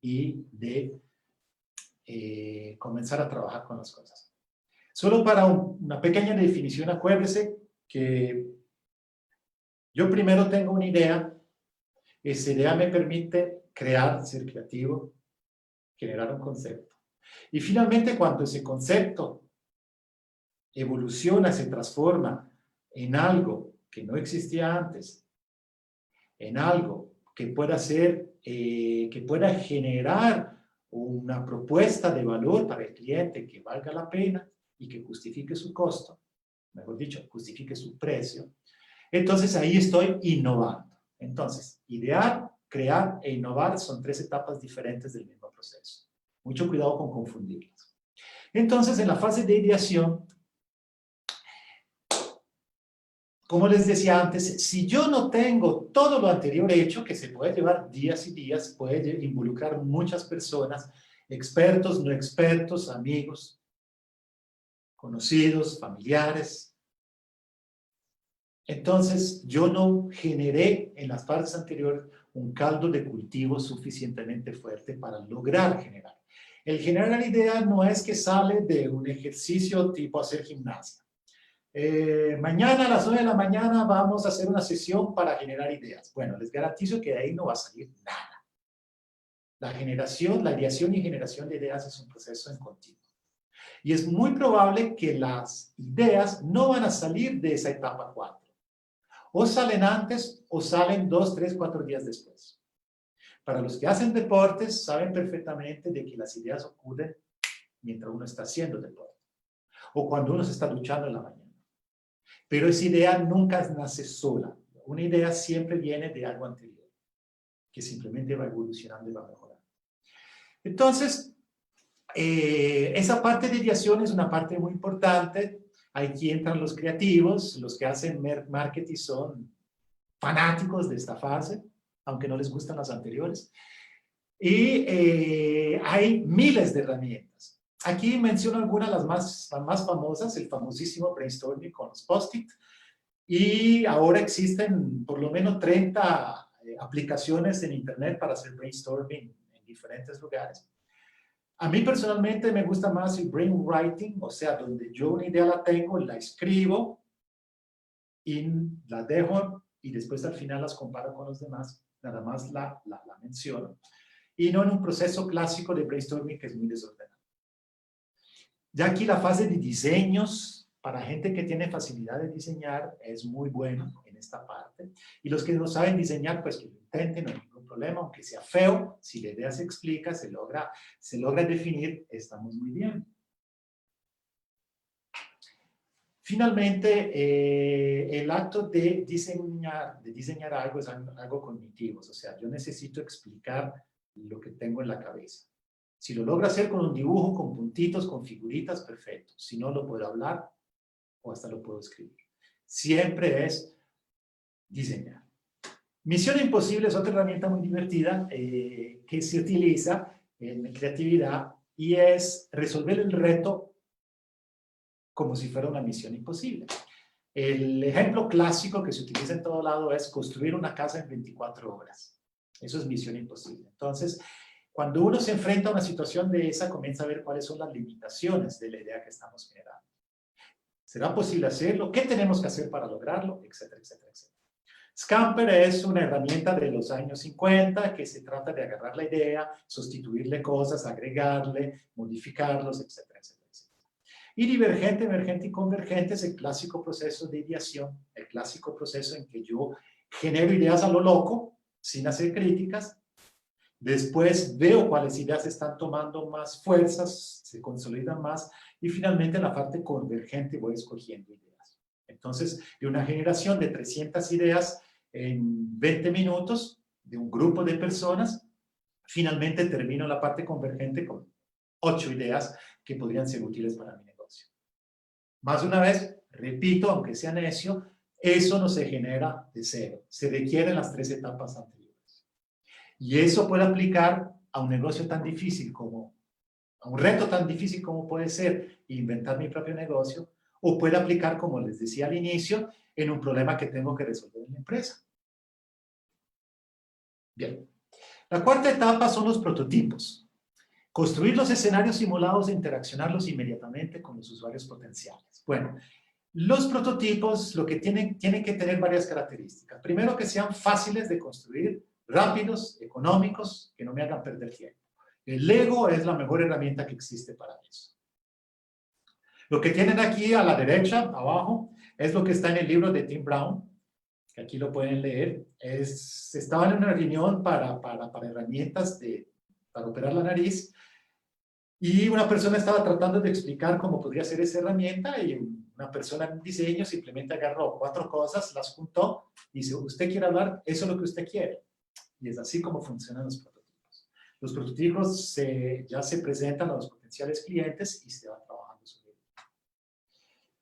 [SPEAKER 2] y de comenzar a trabajar con las cosas. Solo para una pequeña definición, acuérdese que yo primero tengo una idea, esa idea me permite crear, ser creativo, generar un concepto. Y finalmente, cuando ese concepto evoluciona, se transforma en algo que no existía antes, en algo que pueda ser, que pueda generar una propuesta de valor para el cliente que valga la pena y que justifique su costo, mejor dicho, justifique su precio, entonces ahí estoy innovando. Entonces, idear, crear e innovar son 3 etapas diferentes del mismo proceso. Mucho cuidado con confundirlas. Entonces, en la fase de ideación, como les decía antes, si yo no tengo todo lo anterior hecho, que se puede llevar días y días, puede involucrar muchas personas, expertos, no expertos, amigos, conocidos, familiares. Entonces, yo no generé en las partes anteriores un caldo de cultivo suficientemente fuerte para lograr generar. El generar ideas no es que sale de un ejercicio tipo hacer gimnasia. Mañana a las 9 de la mañana vamos a hacer una sesión para generar ideas. Bueno, les garantizo que de ahí no va a salir nada. La generación, la ideación y generación de ideas es un proceso en continuo. Y es muy probable que las ideas no van a salir de esa etapa 4. O salen antes o salen 2, 3, 4 días después. Para los que hacen deportes, saben perfectamente de que las ideas ocurren mientras uno está haciendo deporte. O cuando uno se está duchando en la mañana. Pero esa idea nunca nace sola. Una idea siempre viene de algo anterior, que simplemente va evolucionando y va mejorando. Entonces, esa parte de ideación es una parte muy importante. Aquí entran los creativos, los que hacen marketing son fanáticos de esta fase, aunque no les gustan las anteriores. Y hay miles de herramientas. Aquí menciono algunas, las más famosas, el famosísimo brainstorming con los post-it. Y ahora existen por lo menos 30 aplicaciones en internet para hacer brainstorming en diferentes lugares. A mí personalmente me gusta más el brainwriting, o sea, donde yo una idea la tengo, la escribo y la dejo y después al final las comparo con los demás, nada más la menciono. Y no en un proceso clásico de brainstorming que es muy desordenado. Ya aquí la fase de diseños, para gente que tiene facilidad de diseñar, es muy buena en esta parte. Y los que no saben diseñar, pues que lo intenten, no hay ningún problema, aunque sea feo, si la idea se explica, se logra definir, estamos muy bien. Finalmente, el acto de diseñar algo es algo cognitivo, o sea, yo necesito explicar lo que tengo en la cabeza. Si lo logro hacer con un dibujo, con puntitos, con figuritas, perfecto. Si no, lo puedo hablar o hasta lo puedo escribir. Siempre es diseñar. Misión Imposible es otra herramienta muy divertida que se utiliza en creatividad y es resolver el reto como si fuera una misión imposible. El ejemplo clásico que se utiliza en todo lado es construir una casa en 24 horas. Eso es misión imposible. Entonces, cuando uno se enfrenta a una situación de esa, comienza a ver cuáles son las limitaciones de la idea que estamos generando. ¿Será posible hacerlo? ¿Qué tenemos que hacer para lograrlo? Etcétera, etcétera, etcétera. Scamper es una herramienta de los años 50 que se trata de agarrar la idea, sustituirle cosas, agregarle, modificarlos, etcétera, etcétera, etcétera. Y divergente, emergente y convergente es el clásico proceso de ideación, el clásico proceso en que yo genero ideas a lo loco, sin hacer críticas. Después veo cuáles ideas están tomando más fuerzas, se consolidan más, y finalmente en la parte convergente voy escogiendo ideas. Entonces, de una generación de 300 ideas en 20 minutos, de un grupo de personas, finalmente termino la parte convergente con 8 ideas que podrían ser útiles para mi negocio. Más una vez, repito, aunque sea necio, eso no se genera de cero, se requieren las 3 etapas anteriores. Y eso puede aplicar a un negocio tan difícil como, a un reto tan difícil como puede ser inventar mi propio negocio, o puede aplicar, como les decía al inicio, en un problema que tengo que resolver en la empresa. Bien. La cuarta etapa son los prototipos. Construir los escenarios simulados e interaccionarlos inmediatamente con los usuarios potenciales. Bueno, los prototipos lo que tienen que tener varias características. Primero, que sean fáciles de construir, rápidos, económicos, que no me hagan perder tiempo. El Lego es la mejor herramienta que existe para eso. Lo que tienen aquí a la derecha, abajo, es lo que está en el libro de Tim Brown, que aquí lo pueden leer. Estaban en una reunión para herramientas para operar la nariz, y una persona estaba tratando de explicar cómo podría ser esa herramienta, y una persona en diseño simplemente agarró 4 cosas, las juntó, y dice, ¿usted quiere hablar? Eso es lo que usted quiere. Y es así como funcionan los prototipos. Los prototipos ya se presentan a los potenciales clientes y se va trabajando sobre ello.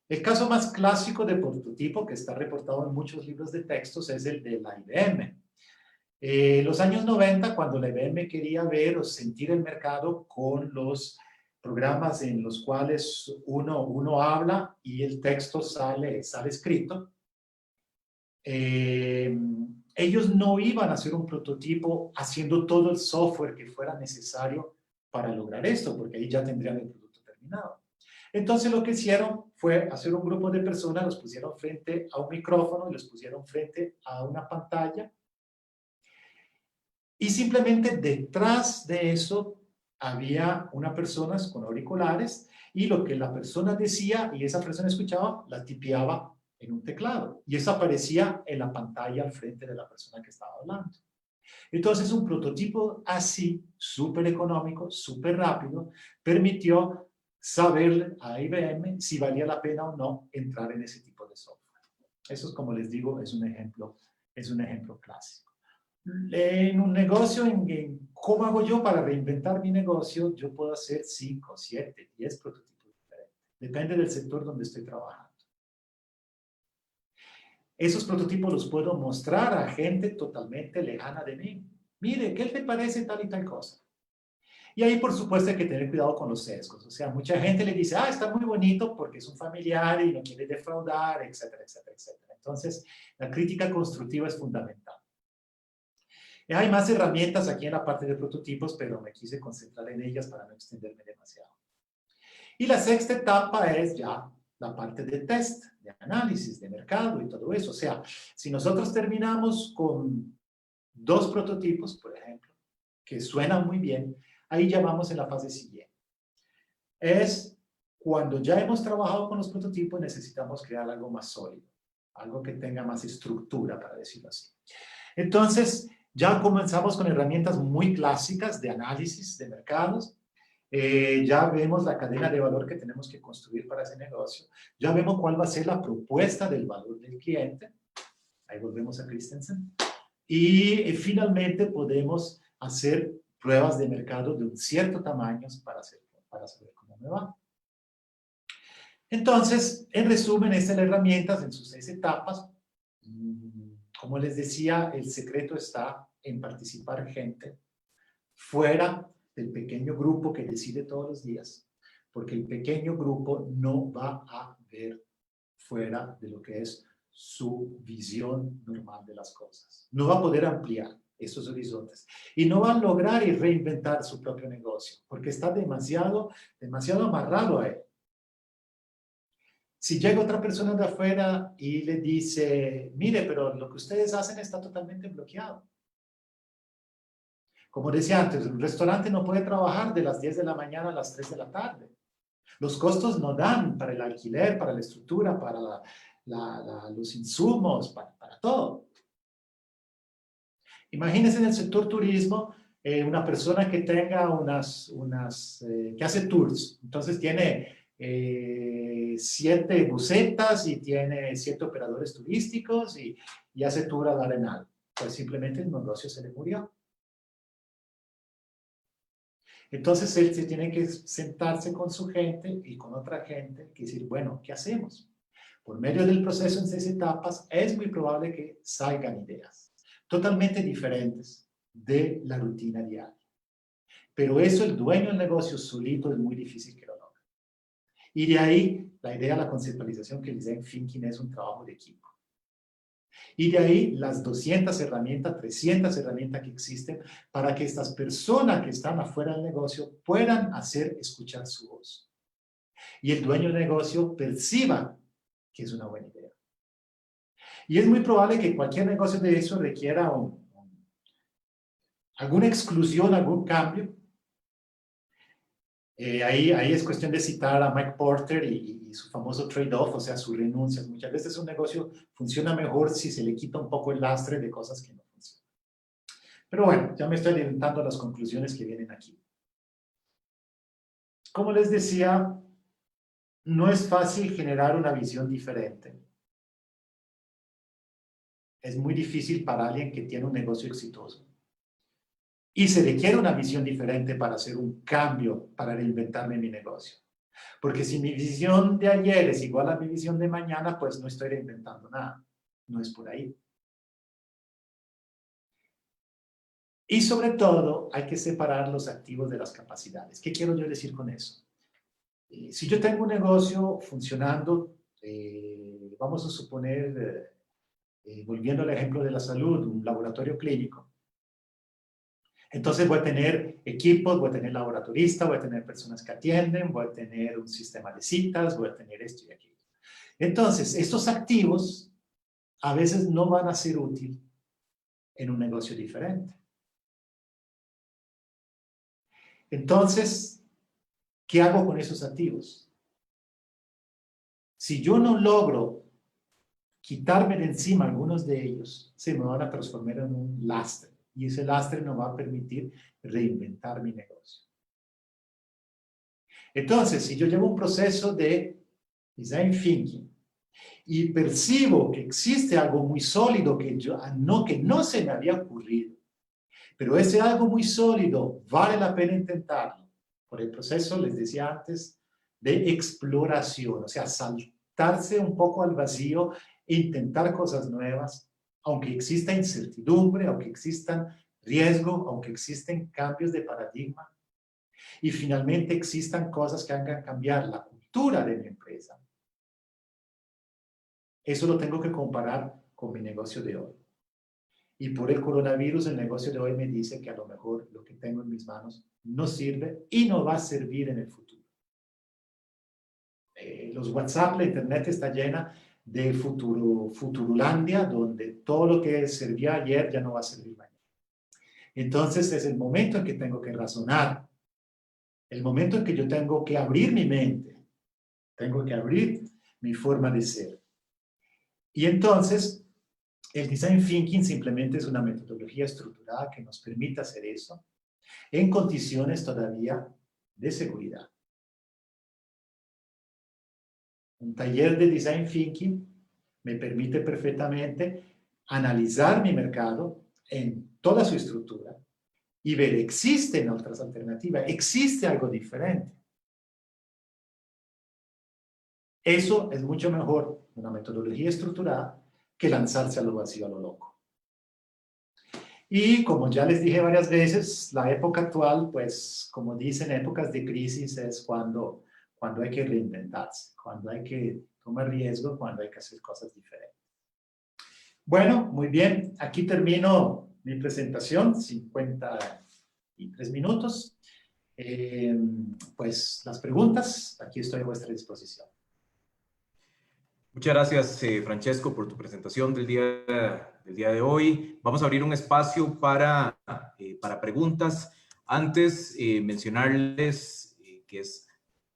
[SPEAKER 2] El caso más clásico de prototipo, que está reportado en muchos libros de textos, es el de la IBM. Los años 90, cuando la IBM quería ver o sentir el mercado con los programas en los cuales uno habla y el texto sale escrito, ellos no iban a hacer un prototipo haciendo todo el software que fuera necesario para lograr esto, porque ahí ya tendrían el producto terminado. Entonces lo que hicieron fue hacer un grupo de personas, los pusieron frente a un micrófono y los pusieron frente a una pantalla, y simplemente detrás de eso había una persona con auriculares, y lo que la persona decía y esa persona escuchaba, la tipeaba en un teclado, y eso aparecía en la pantalla al frente de la persona que estaba hablando. Entonces un prototipo así, súper económico, súper rápido, permitió saber a IBM si valía la pena o no entrar en ese tipo de software. Eso es, como les digo, es un ejemplo clásico. En un negocio, ¿cómo hago yo para reinventar mi negocio? Yo puedo hacer 5, 7, 10 prototipos diferentes. Depende del sector donde estoy trabajando. Esos prototipos los puedo mostrar a gente totalmente lejana de mí. Mire, ¿qué te parece tal y tal cosa? Y ahí, por supuesto, hay que tener cuidado con los sesgos. O sea, mucha gente le dice, está muy bonito porque es un familiar y no quiere defraudar, etcétera, etcétera, etcétera. Entonces, la crítica constructiva es fundamental. Hay más herramientas aquí en la parte de prototipos, pero me quise concentrar en ellas para no extenderme demasiado. Y la sexta etapa es ya la parte de test, de análisis, de mercado y todo eso. O sea, si nosotros terminamos con 2 prototipos, por ejemplo, que suenan muy bien, ahí ya vamos en la fase siguiente. Es cuando ya hemos trabajado con los prototipos, necesitamos crear algo más sólido, algo que tenga más estructura, para decirlo así. Entonces, ya comenzamos con herramientas muy clásicas de análisis de mercados. Ya vemos la cadena de valor que tenemos que construir para ese negocio. Ya vemos cuál va a ser la propuesta del valor del cliente. Ahí volvemos a Christensen. Y finalmente podemos hacer pruebas de mercado de un cierto tamaño para saber cómo me va. Entonces, en resumen, estas herramientas en sus 6 etapas. Como les decía, el secreto está en participar gente fuera del pequeño grupo que decide todos los días, porque el pequeño grupo no va a ver fuera de lo que es su visión normal de las cosas. No va a poder ampliar esos horizontes y no va a lograr y reinventar su propio negocio, porque está demasiado amarrado a él. Si llega otra persona de afuera y le dice, mire, pero lo que ustedes hacen está totalmente bloqueado. Como decía antes, un restaurante no puede trabajar de las 10 de la mañana a las 3 de la tarde. Los costos no dan para el alquiler, para la estructura, para los insumos, para todo. Imagínense en el sector turismo, una persona que tenga que hace tours. Entonces tiene 7 bucetas y tiene 7 operadores turísticos y hace tour al Arenal. Pues simplemente el negocio se le murió. Entonces él se tiene que sentarse con su gente y con otra gente y decir, bueno, ¿qué hacemos? Por medio del proceso en 6 etapas es muy probable que salgan ideas totalmente diferentes de la rutina diaria. Pero eso el dueño del negocio solito es muy difícil que lo logre. Y de ahí la idea de la conceptualización, que Design Thinking es un trabajo de equipo. Y de ahí las 200 herramientas, 300 herramientas que existen para que estas personas que están afuera del negocio puedan hacer escuchar su voz. Y el dueño del negocio perciba que es una buena idea. Y es muy probable que cualquier negocio de eso requiera alguna exclusión, algún cambio. Ahí es cuestión de citar a Mike Porter y su famoso trade-off, o sea, sus renuncias. Muchas veces un negocio funciona mejor si se le quita un poco el lastre de cosas que no funcionan. Pero bueno, ya me estoy adelantando a las conclusiones que vienen aquí. Como les decía, no es fácil generar una visión diferente. Es muy difícil para alguien que tiene un negocio exitoso. Y se requiere una visión diferente para hacer un cambio, para reinventarme mi negocio. Porque si mi visión de ayer es igual a mi visión de mañana, pues no estoy reinventando nada. No es por ahí. Y sobre todo, hay que separar los activos de las capacidades. ¿Qué quiero yo decir con eso? Si yo tengo un negocio funcionando, vamos a suponer, volviendo al ejemplo de la salud, un laboratorio clínico, entonces voy a tener equipos, voy a tener laboratoristas, voy a tener personas que atienden, voy a tener un sistema de citas, voy a tener esto y aquello. Entonces, estos activos a veces no van a ser útiles en un negocio diferente. Entonces, ¿qué hago con esos activos? Si yo no logro quitarme de encima algunos de ellos, se me van a transformar en un lastre. Y ese lastre no va a permitir reinventar mi negocio. Entonces, si yo llevo un proceso de design thinking y percibo que existe algo muy sólido que no se me había ocurrido, pero ese algo muy sólido vale la pena intentarlo, por el proceso, les decía antes, de exploración, o sea, saltarse un poco al vacío e intentar cosas nuevas, aunque exista incertidumbre, aunque existan riesgo, aunque existen cambios de paradigma, y finalmente existan cosas que hagan cambiar la cultura de mi empresa. Eso lo tengo que comparar con mi negocio de hoy. Y por el coronavirus, el negocio de hoy me dice que a lo mejor lo que tengo en mis manos no sirve y no va a servir en el futuro. Los WhatsApp, la internet está llena de futurulandia, donde todo lo que servía ayer ya no va a servir mañana. Entonces es el momento en que tengo que razonar, el momento en que yo tengo que abrir mi mente, tengo que abrir mi forma de ser. Y entonces, el Design Thinking simplemente es una metodología estructurada que nos permite hacer eso en condiciones todavía de seguridad. Un taller de Design Thinking me permite perfectamente analizar mi mercado en toda su estructura y ver, existen otras alternativas, existe algo diferente. Eso es mucho mejor, una metodología estructurada, que lanzarse a lo vacío, a lo loco. Y como ya les dije varias veces, la época actual, pues, como dicen, épocas de crisis es cuando hay que reinventarse, cuando hay que tomar riesgo, cuando hay que hacer cosas diferentes. Bueno, muy bien, aquí termino mi presentación, 53 minutos. Pues las preguntas, aquí estoy a vuestra disposición.
[SPEAKER 1] Muchas gracias, Francesco, por tu presentación del día de hoy. Vamos a abrir un espacio para preguntas. Antes, mencionarles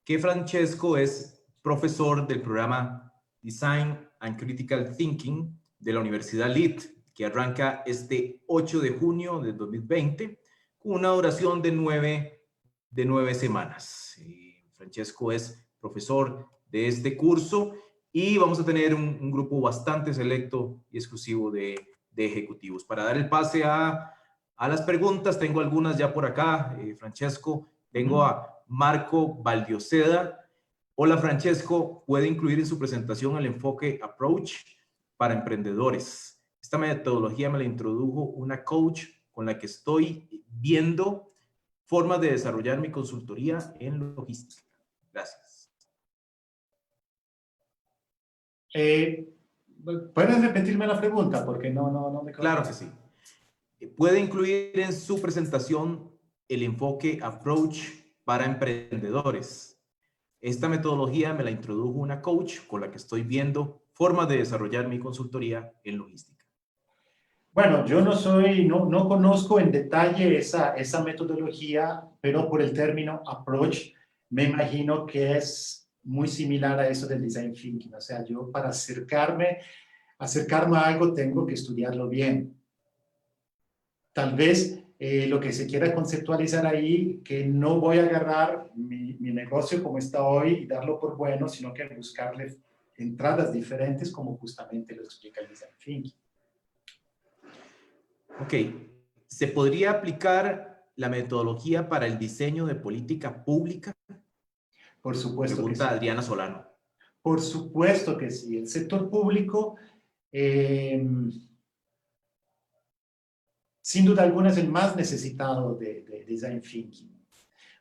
[SPEAKER 1] que Francesco es profesor del programa Design and Critical Thinking de la Universidad LIT, que arranca este 8 de junio de 2020, con una duración de 9 semanas. Francesco es profesor de este curso y vamos a tener un grupo bastante selecto y exclusivo de ejecutivos. Para dar el pase a las preguntas, tengo algunas ya por acá, Francesco. Tengo a Marco Valdioseda. Hola, Francesco. ¿Puede incluir en su presentación el enfoque Approach para emprendedores? Esta metodología me la introdujo una coach con la que estoy viendo formas de desarrollar mi consultoría en logística. Gracias.
[SPEAKER 2] ¿Puedes repetirme la pregunta? Porque no me
[SPEAKER 1] Claro que sí. ¿Puede incluir en su presentación el enfoque Approach para emprendedores? Esta metodología me la introdujo una coach con la que estoy viendo formas de desarrollar mi consultoría en logística.
[SPEAKER 2] Bueno, yo no conozco en detalle esa metodología, pero por el término approach me imagino que es muy similar a eso del design thinking. O sea, yo para acercarme a algo tengo que estudiarlo bien. Tal vez lo que se quiera conceptualizar ahí, que no voy a agarrar mi negocio como está hoy y darlo por bueno, sino que buscarle entradas diferentes como justamente lo explica el design thinking.
[SPEAKER 1] Ok, ¿se podría aplicar la metodología para el diseño de política pública?
[SPEAKER 2] Por supuesto que
[SPEAKER 1] Pregunta
[SPEAKER 2] sí.
[SPEAKER 1] Adriana Solano.
[SPEAKER 2] Por supuesto que sí. El sector público, sin duda alguna, es el más necesitado de Design Thinking,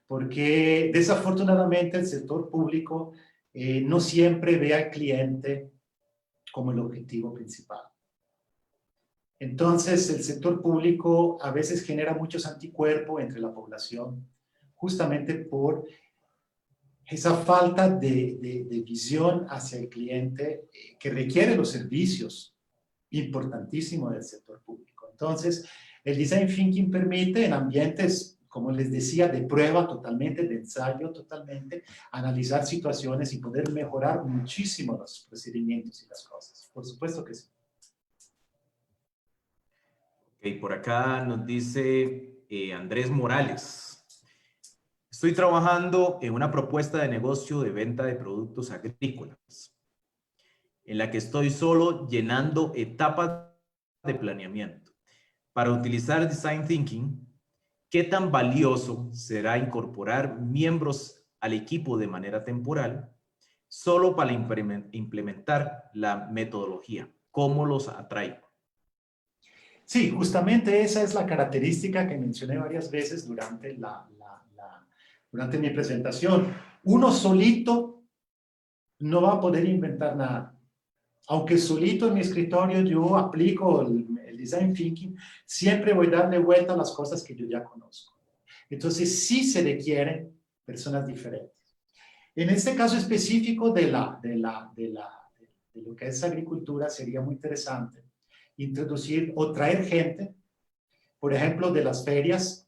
[SPEAKER 2] porque desafortunadamente el sector público no siempre ve al cliente como el objetivo principal. Entonces, el sector público a veces genera muchos anticuerpos entre la población, justamente por esa falta de visión hacia el cliente que requiere los servicios importantísimos del sector público. Entonces, el Design Thinking permite en ambientes, como les decía, de prueba totalmente, de ensayo totalmente, analizar situaciones y poder mejorar muchísimo los procedimientos y las cosas. Por supuesto que sí.
[SPEAKER 1] Ok, por acá nos dice Andrés Morales. Estoy trabajando en una propuesta de negocio de venta de productos agrícolas, en la que estoy solo llenando etapas de planeamiento. Para utilizar Design Thinking, ¿qué tan valioso será incorporar miembros al equipo de manera temporal solo para implementar la metodología? ¿Cómo los atraigo?
[SPEAKER 2] Sí, justamente esa es la característica que mencioné varias veces durante durante mi presentación. Uno solito no va a poder inventar nada. Aunque solito en mi escritorio yo aplico el Design Thinking, siempre voy a darle vuelta a las cosas que yo ya conozco. Entonces sí se requieren personas diferentes. En este caso específico de lo que es agricultura, sería muy interesante introducir o traer gente, por ejemplo, de las ferias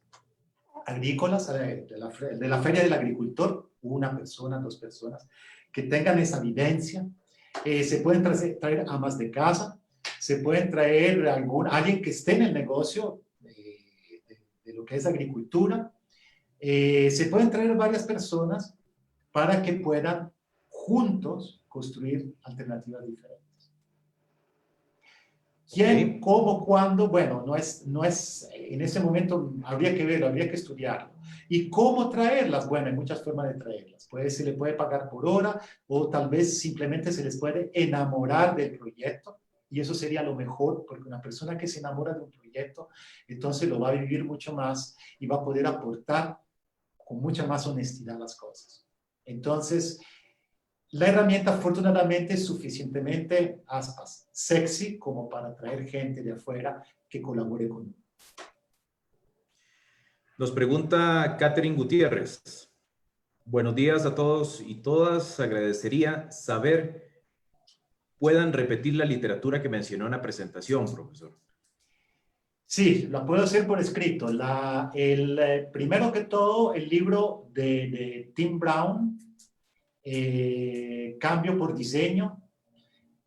[SPEAKER 2] agrícolas, de la feria del agricultor, una persona, dos personas, que tengan esa vivencia. Se pueden traer amas de casa, se pueden traer alguien que esté en el negocio de lo que es agricultura. Se pueden traer varias personas para que puedan juntos construir alternativas diferentes. ¿Quién, cómo, cuándo? Bueno, no es, en ese momento habría que verlo, habría que estudiarlo. ¿Y cómo traerlas? Bueno, hay muchas formas de traerlas. Se le puede pagar por hora o tal vez simplemente se les puede enamorar del proyecto y eso sería lo mejor porque una persona que se enamora de un proyecto, entonces lo va a vivir mucho más y va a poder aportar con mucha más honestidad las cosas. Entonces, la herramienta afortunadamente es suficientemente, aspas, sexy como para atraer gente de afuera que colabore con uno.
[SPEAKER 1] Nos pregunta Catherine Gutiérrez. Buenos días a todos y todas. Agradecería saber, puedan repetir la literatura que mencionó en la presentación, profesor.
[SPEAKER 2] Sí, la puedo hacer por escrito. Primero que todo, el libro de Tim Brown, Cambio por Diseño,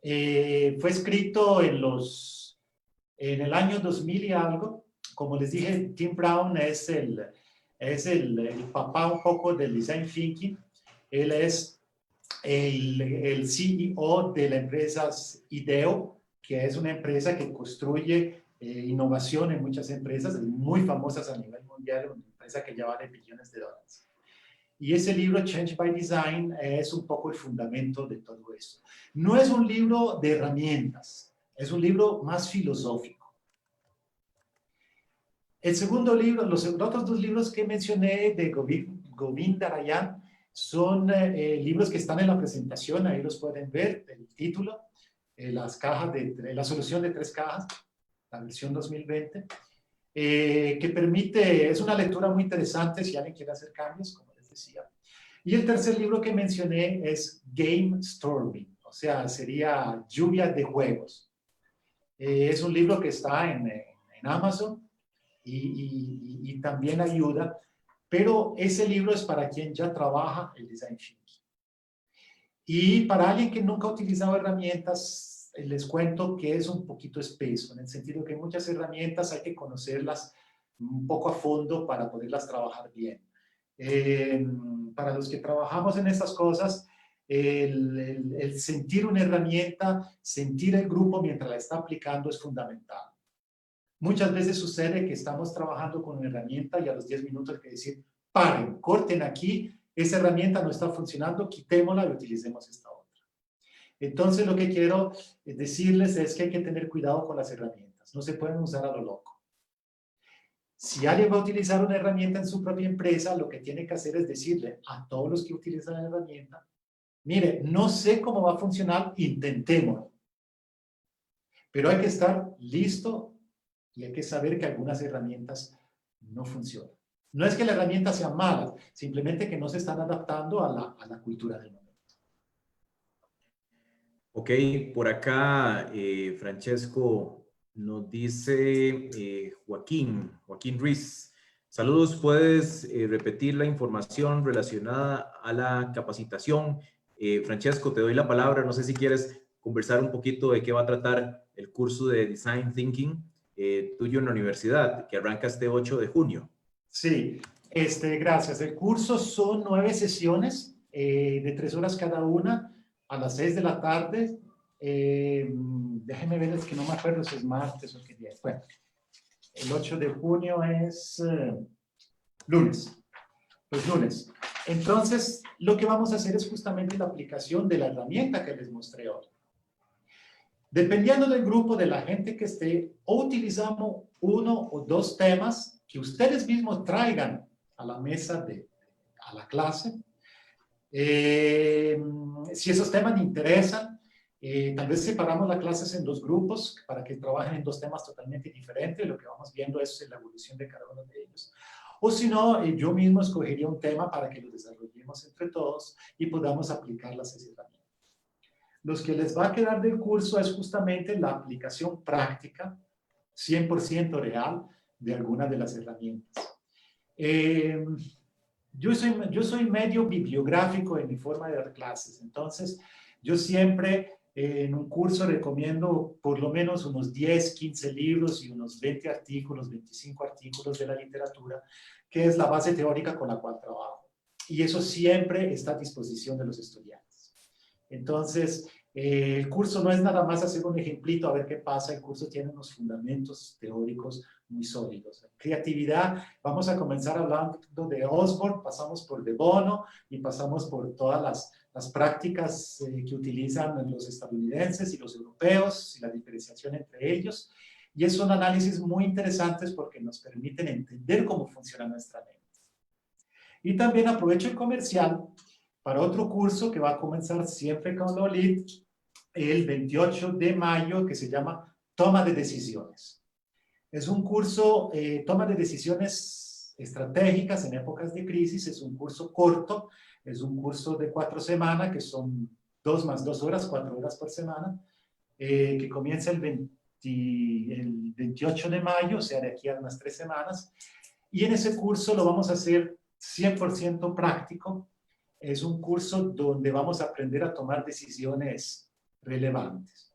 [SPEAKER 2] fue escrito en el año 2000 y algo. Como les dije, Tim Brown es el papá un poco del Design Thinking. Él es el CEO de la empresa IDEO, que es una empresa que construye innovación en muchas empresas muy famosas a nivel mundial, una empresa que ya vale billones de dólares. Y ese libro, Change by Design, es un poco el fundamento de todo esto. No es un libro de herramientas, es un libro más filosófico. El segundo libro, los otros dos libros que mencioné de Govind Dharayan son libros que están en la presentación, ahí los pueden ver, el título, la solución de 3 cajas, la versión 2020, que permite, es una lectura muy interesante si alguien quiere hacer cambios, como les decía. Y el tercer libro que mencioné es Game Storming, o sea, sería lluvia de juegos. Es un libro que está en Amazon y también ayuda, pero ese libro es para quien ya trabaja el Design Thinking. Y para alguien que nunca ha utilizado herramientas, les cuento que es un poquito espeso, en el sentido que muchas herramientas hay que conocerlas un poco a fondo para poderlas trabajar bien. Para los que trabajamos en estas cosas, el sentir una herramienta, sentir el grupo mientras la está aplicando es fundamental. Muchas veces sucede que estamos trabajando con una herramienta y a los 10 minutos hay que decir, paren, corten aquí esa herramienta no está funcionando, quitémosla y utilicemos esta otra. Entonces lo que quiero decirles es que hay que tener cuidado con las herramientas, no se pueden usar a lo loco. Si alguien va a utilizar una herramienta en su propia empresa, lo que tiene que hacer es decirle a todos los que utilizan la herramienta, mire, no sé cómo va a funcionar, intentémoslo. Pero hay que estar listo y hay que saber que algunas herramientas no funcionan. No es que la herramienta sea mala, simplemente que no se están adaptando a la cultura del momento.
[SPEAKER 1] Ok, por acá Francesco nos dice Joaquín Ruiz. Saludos, ¿puedes repetir la información relacionada a la capacitación? Francesco, te doy la palabra. No sé si quieres conversar un poquito de qué va a tratar el curso de Design Thinking tuyo en la universidad, que arranca este 8 de junio.
[SPEAKER 2] Sí, gracias. El curso son 9 sesiones de 3 horas cada una a las 6 de la tarde. Déjenme ver, es que no me acuerdo si es martes o qué día es. Bueno, el 8 de junio es lunes. Los lunes. Entonces, lo que vamos a hacer es justamente la aplicación de la herramienta que les mostré hoy. Dependiendo del grupo de la gente que esté, o utilizamos uno o dos temas que ustedes mismos traigan a la mesa a la clase. Si esos temas interesan, tal vez separamos las clases en 2 grupos para que trabajen en 2 temas totalmente diferentes. Lo que vamos viendo es la evolución de cada uno de ellos. O si no, yo mismo escogería un tema para que lo desarrollemos entre todos y podamos aplicar las herramientas. Los que les va a quedar del curso es justamente la aplicación práctica, 100% real, de alguna de las herramientas. Yo soy medio bibliográfico en mi forma de dar clases, entonces yo siempre en un curso recomiendo por lo menos unos 10, 15 libros y unos 20 artículos, 25 artículos de la literatura, que es la base teórica con la cual trabajo. Y eso siempre está a disposición de los estudiantes. Entonces, el curso no es nada más hacer un ejemplito a ver qué pasa, el curso tiene unos fundamentos teóricos muy sólidos. Creatividad, vamos a comenzar hablando de Osborne, pasamos por De Bono y pasamos por todas las prácticas que utilizan los estadounidenses y los europeos y la diferenciación entre ellos. Y son análisis muy interesantes porque nos permiten entender cómo funciona nuestra mente. Y también aprovecho el comercial para otro curso que va a comenzar siempre con Lolit el 28 de mayo, que se llama Toma de Decisiones. Es un curso, toma de decisiones estratégicas en épocas de crisis, es un curso corto, es un curso de 4 semanas, que son 2 más 2 horas, 4 horas por semana, que comienza el 28 de mayo, o sea, de aquí a unas 3 semanas, y en ese curso lo vamos a hacer 100% práctico. Es un curso donde vamos a aprender a tomar decisiones relevantes.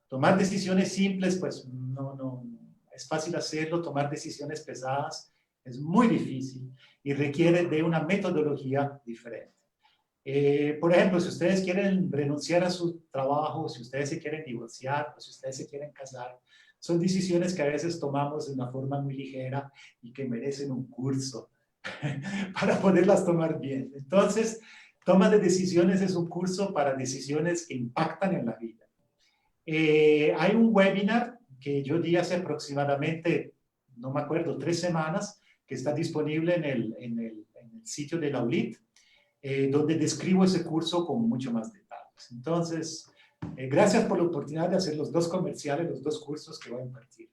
[SPEAKER 2] Tomar decisiones simples, pues no es fácil hacerlo. Tomar decisiones pesadas es muy difícil y requiere de una metodología diferente. Por ejemplo, si ustedes quieren renunciar a su trabajo, si ustedes se quieren divorciar, o si ustedes se quieren casar, son decisiones que a veces tomamos de una forma muy ligera y que merecen un curso para poderlas tomar bien. Entonces, toma de decisiones es un curso para decisiones que impactan en la vida. Hay un webinar que yo di hace aproximadamente, no me acuerdo, 3 semanas, que está disponible en el sitio de la ULIT, donde describo ese curso con mucho más detalles. Entonces, gracias por la oportunidad de hacer los 2 comerciales, los 2 cursos que voy a impartir.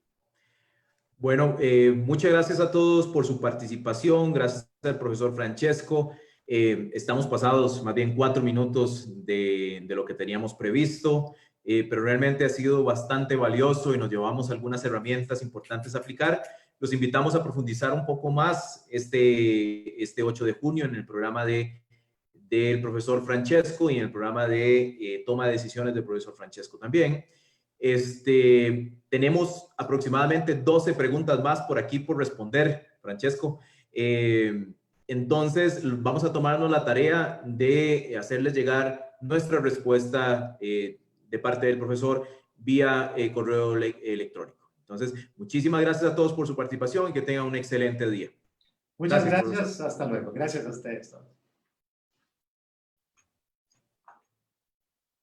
[SPEAKER 1] Bueno, muchas gracias a todos por su participación. Gracias al profesor Francesco. Estamos pasados más bien 4 minutos de lo que teníamos previsto, pero realmente ha sido bastante valioso y nos llevamos algunas herramientas importantes a aplicar. Los invitamos a profundizar un poco más este 8 de junio en el programa del profesor Francesco y en el programa de toma de decisiones del profesor Francesco también. Tenemos aproximadamente 12 preguntas más por aquí por responder, Francesco. Entonces, vamos a tomarnos la tarea de hacerles llegar nuestra respuesta de parte del profesor vía correo electrónico. Entonces, muchísimas gracias a todos por su participación y que tengan un excelente día.
[SPEAKER 2] Muchas gracias. Hasta luego. Gracias a ustedes.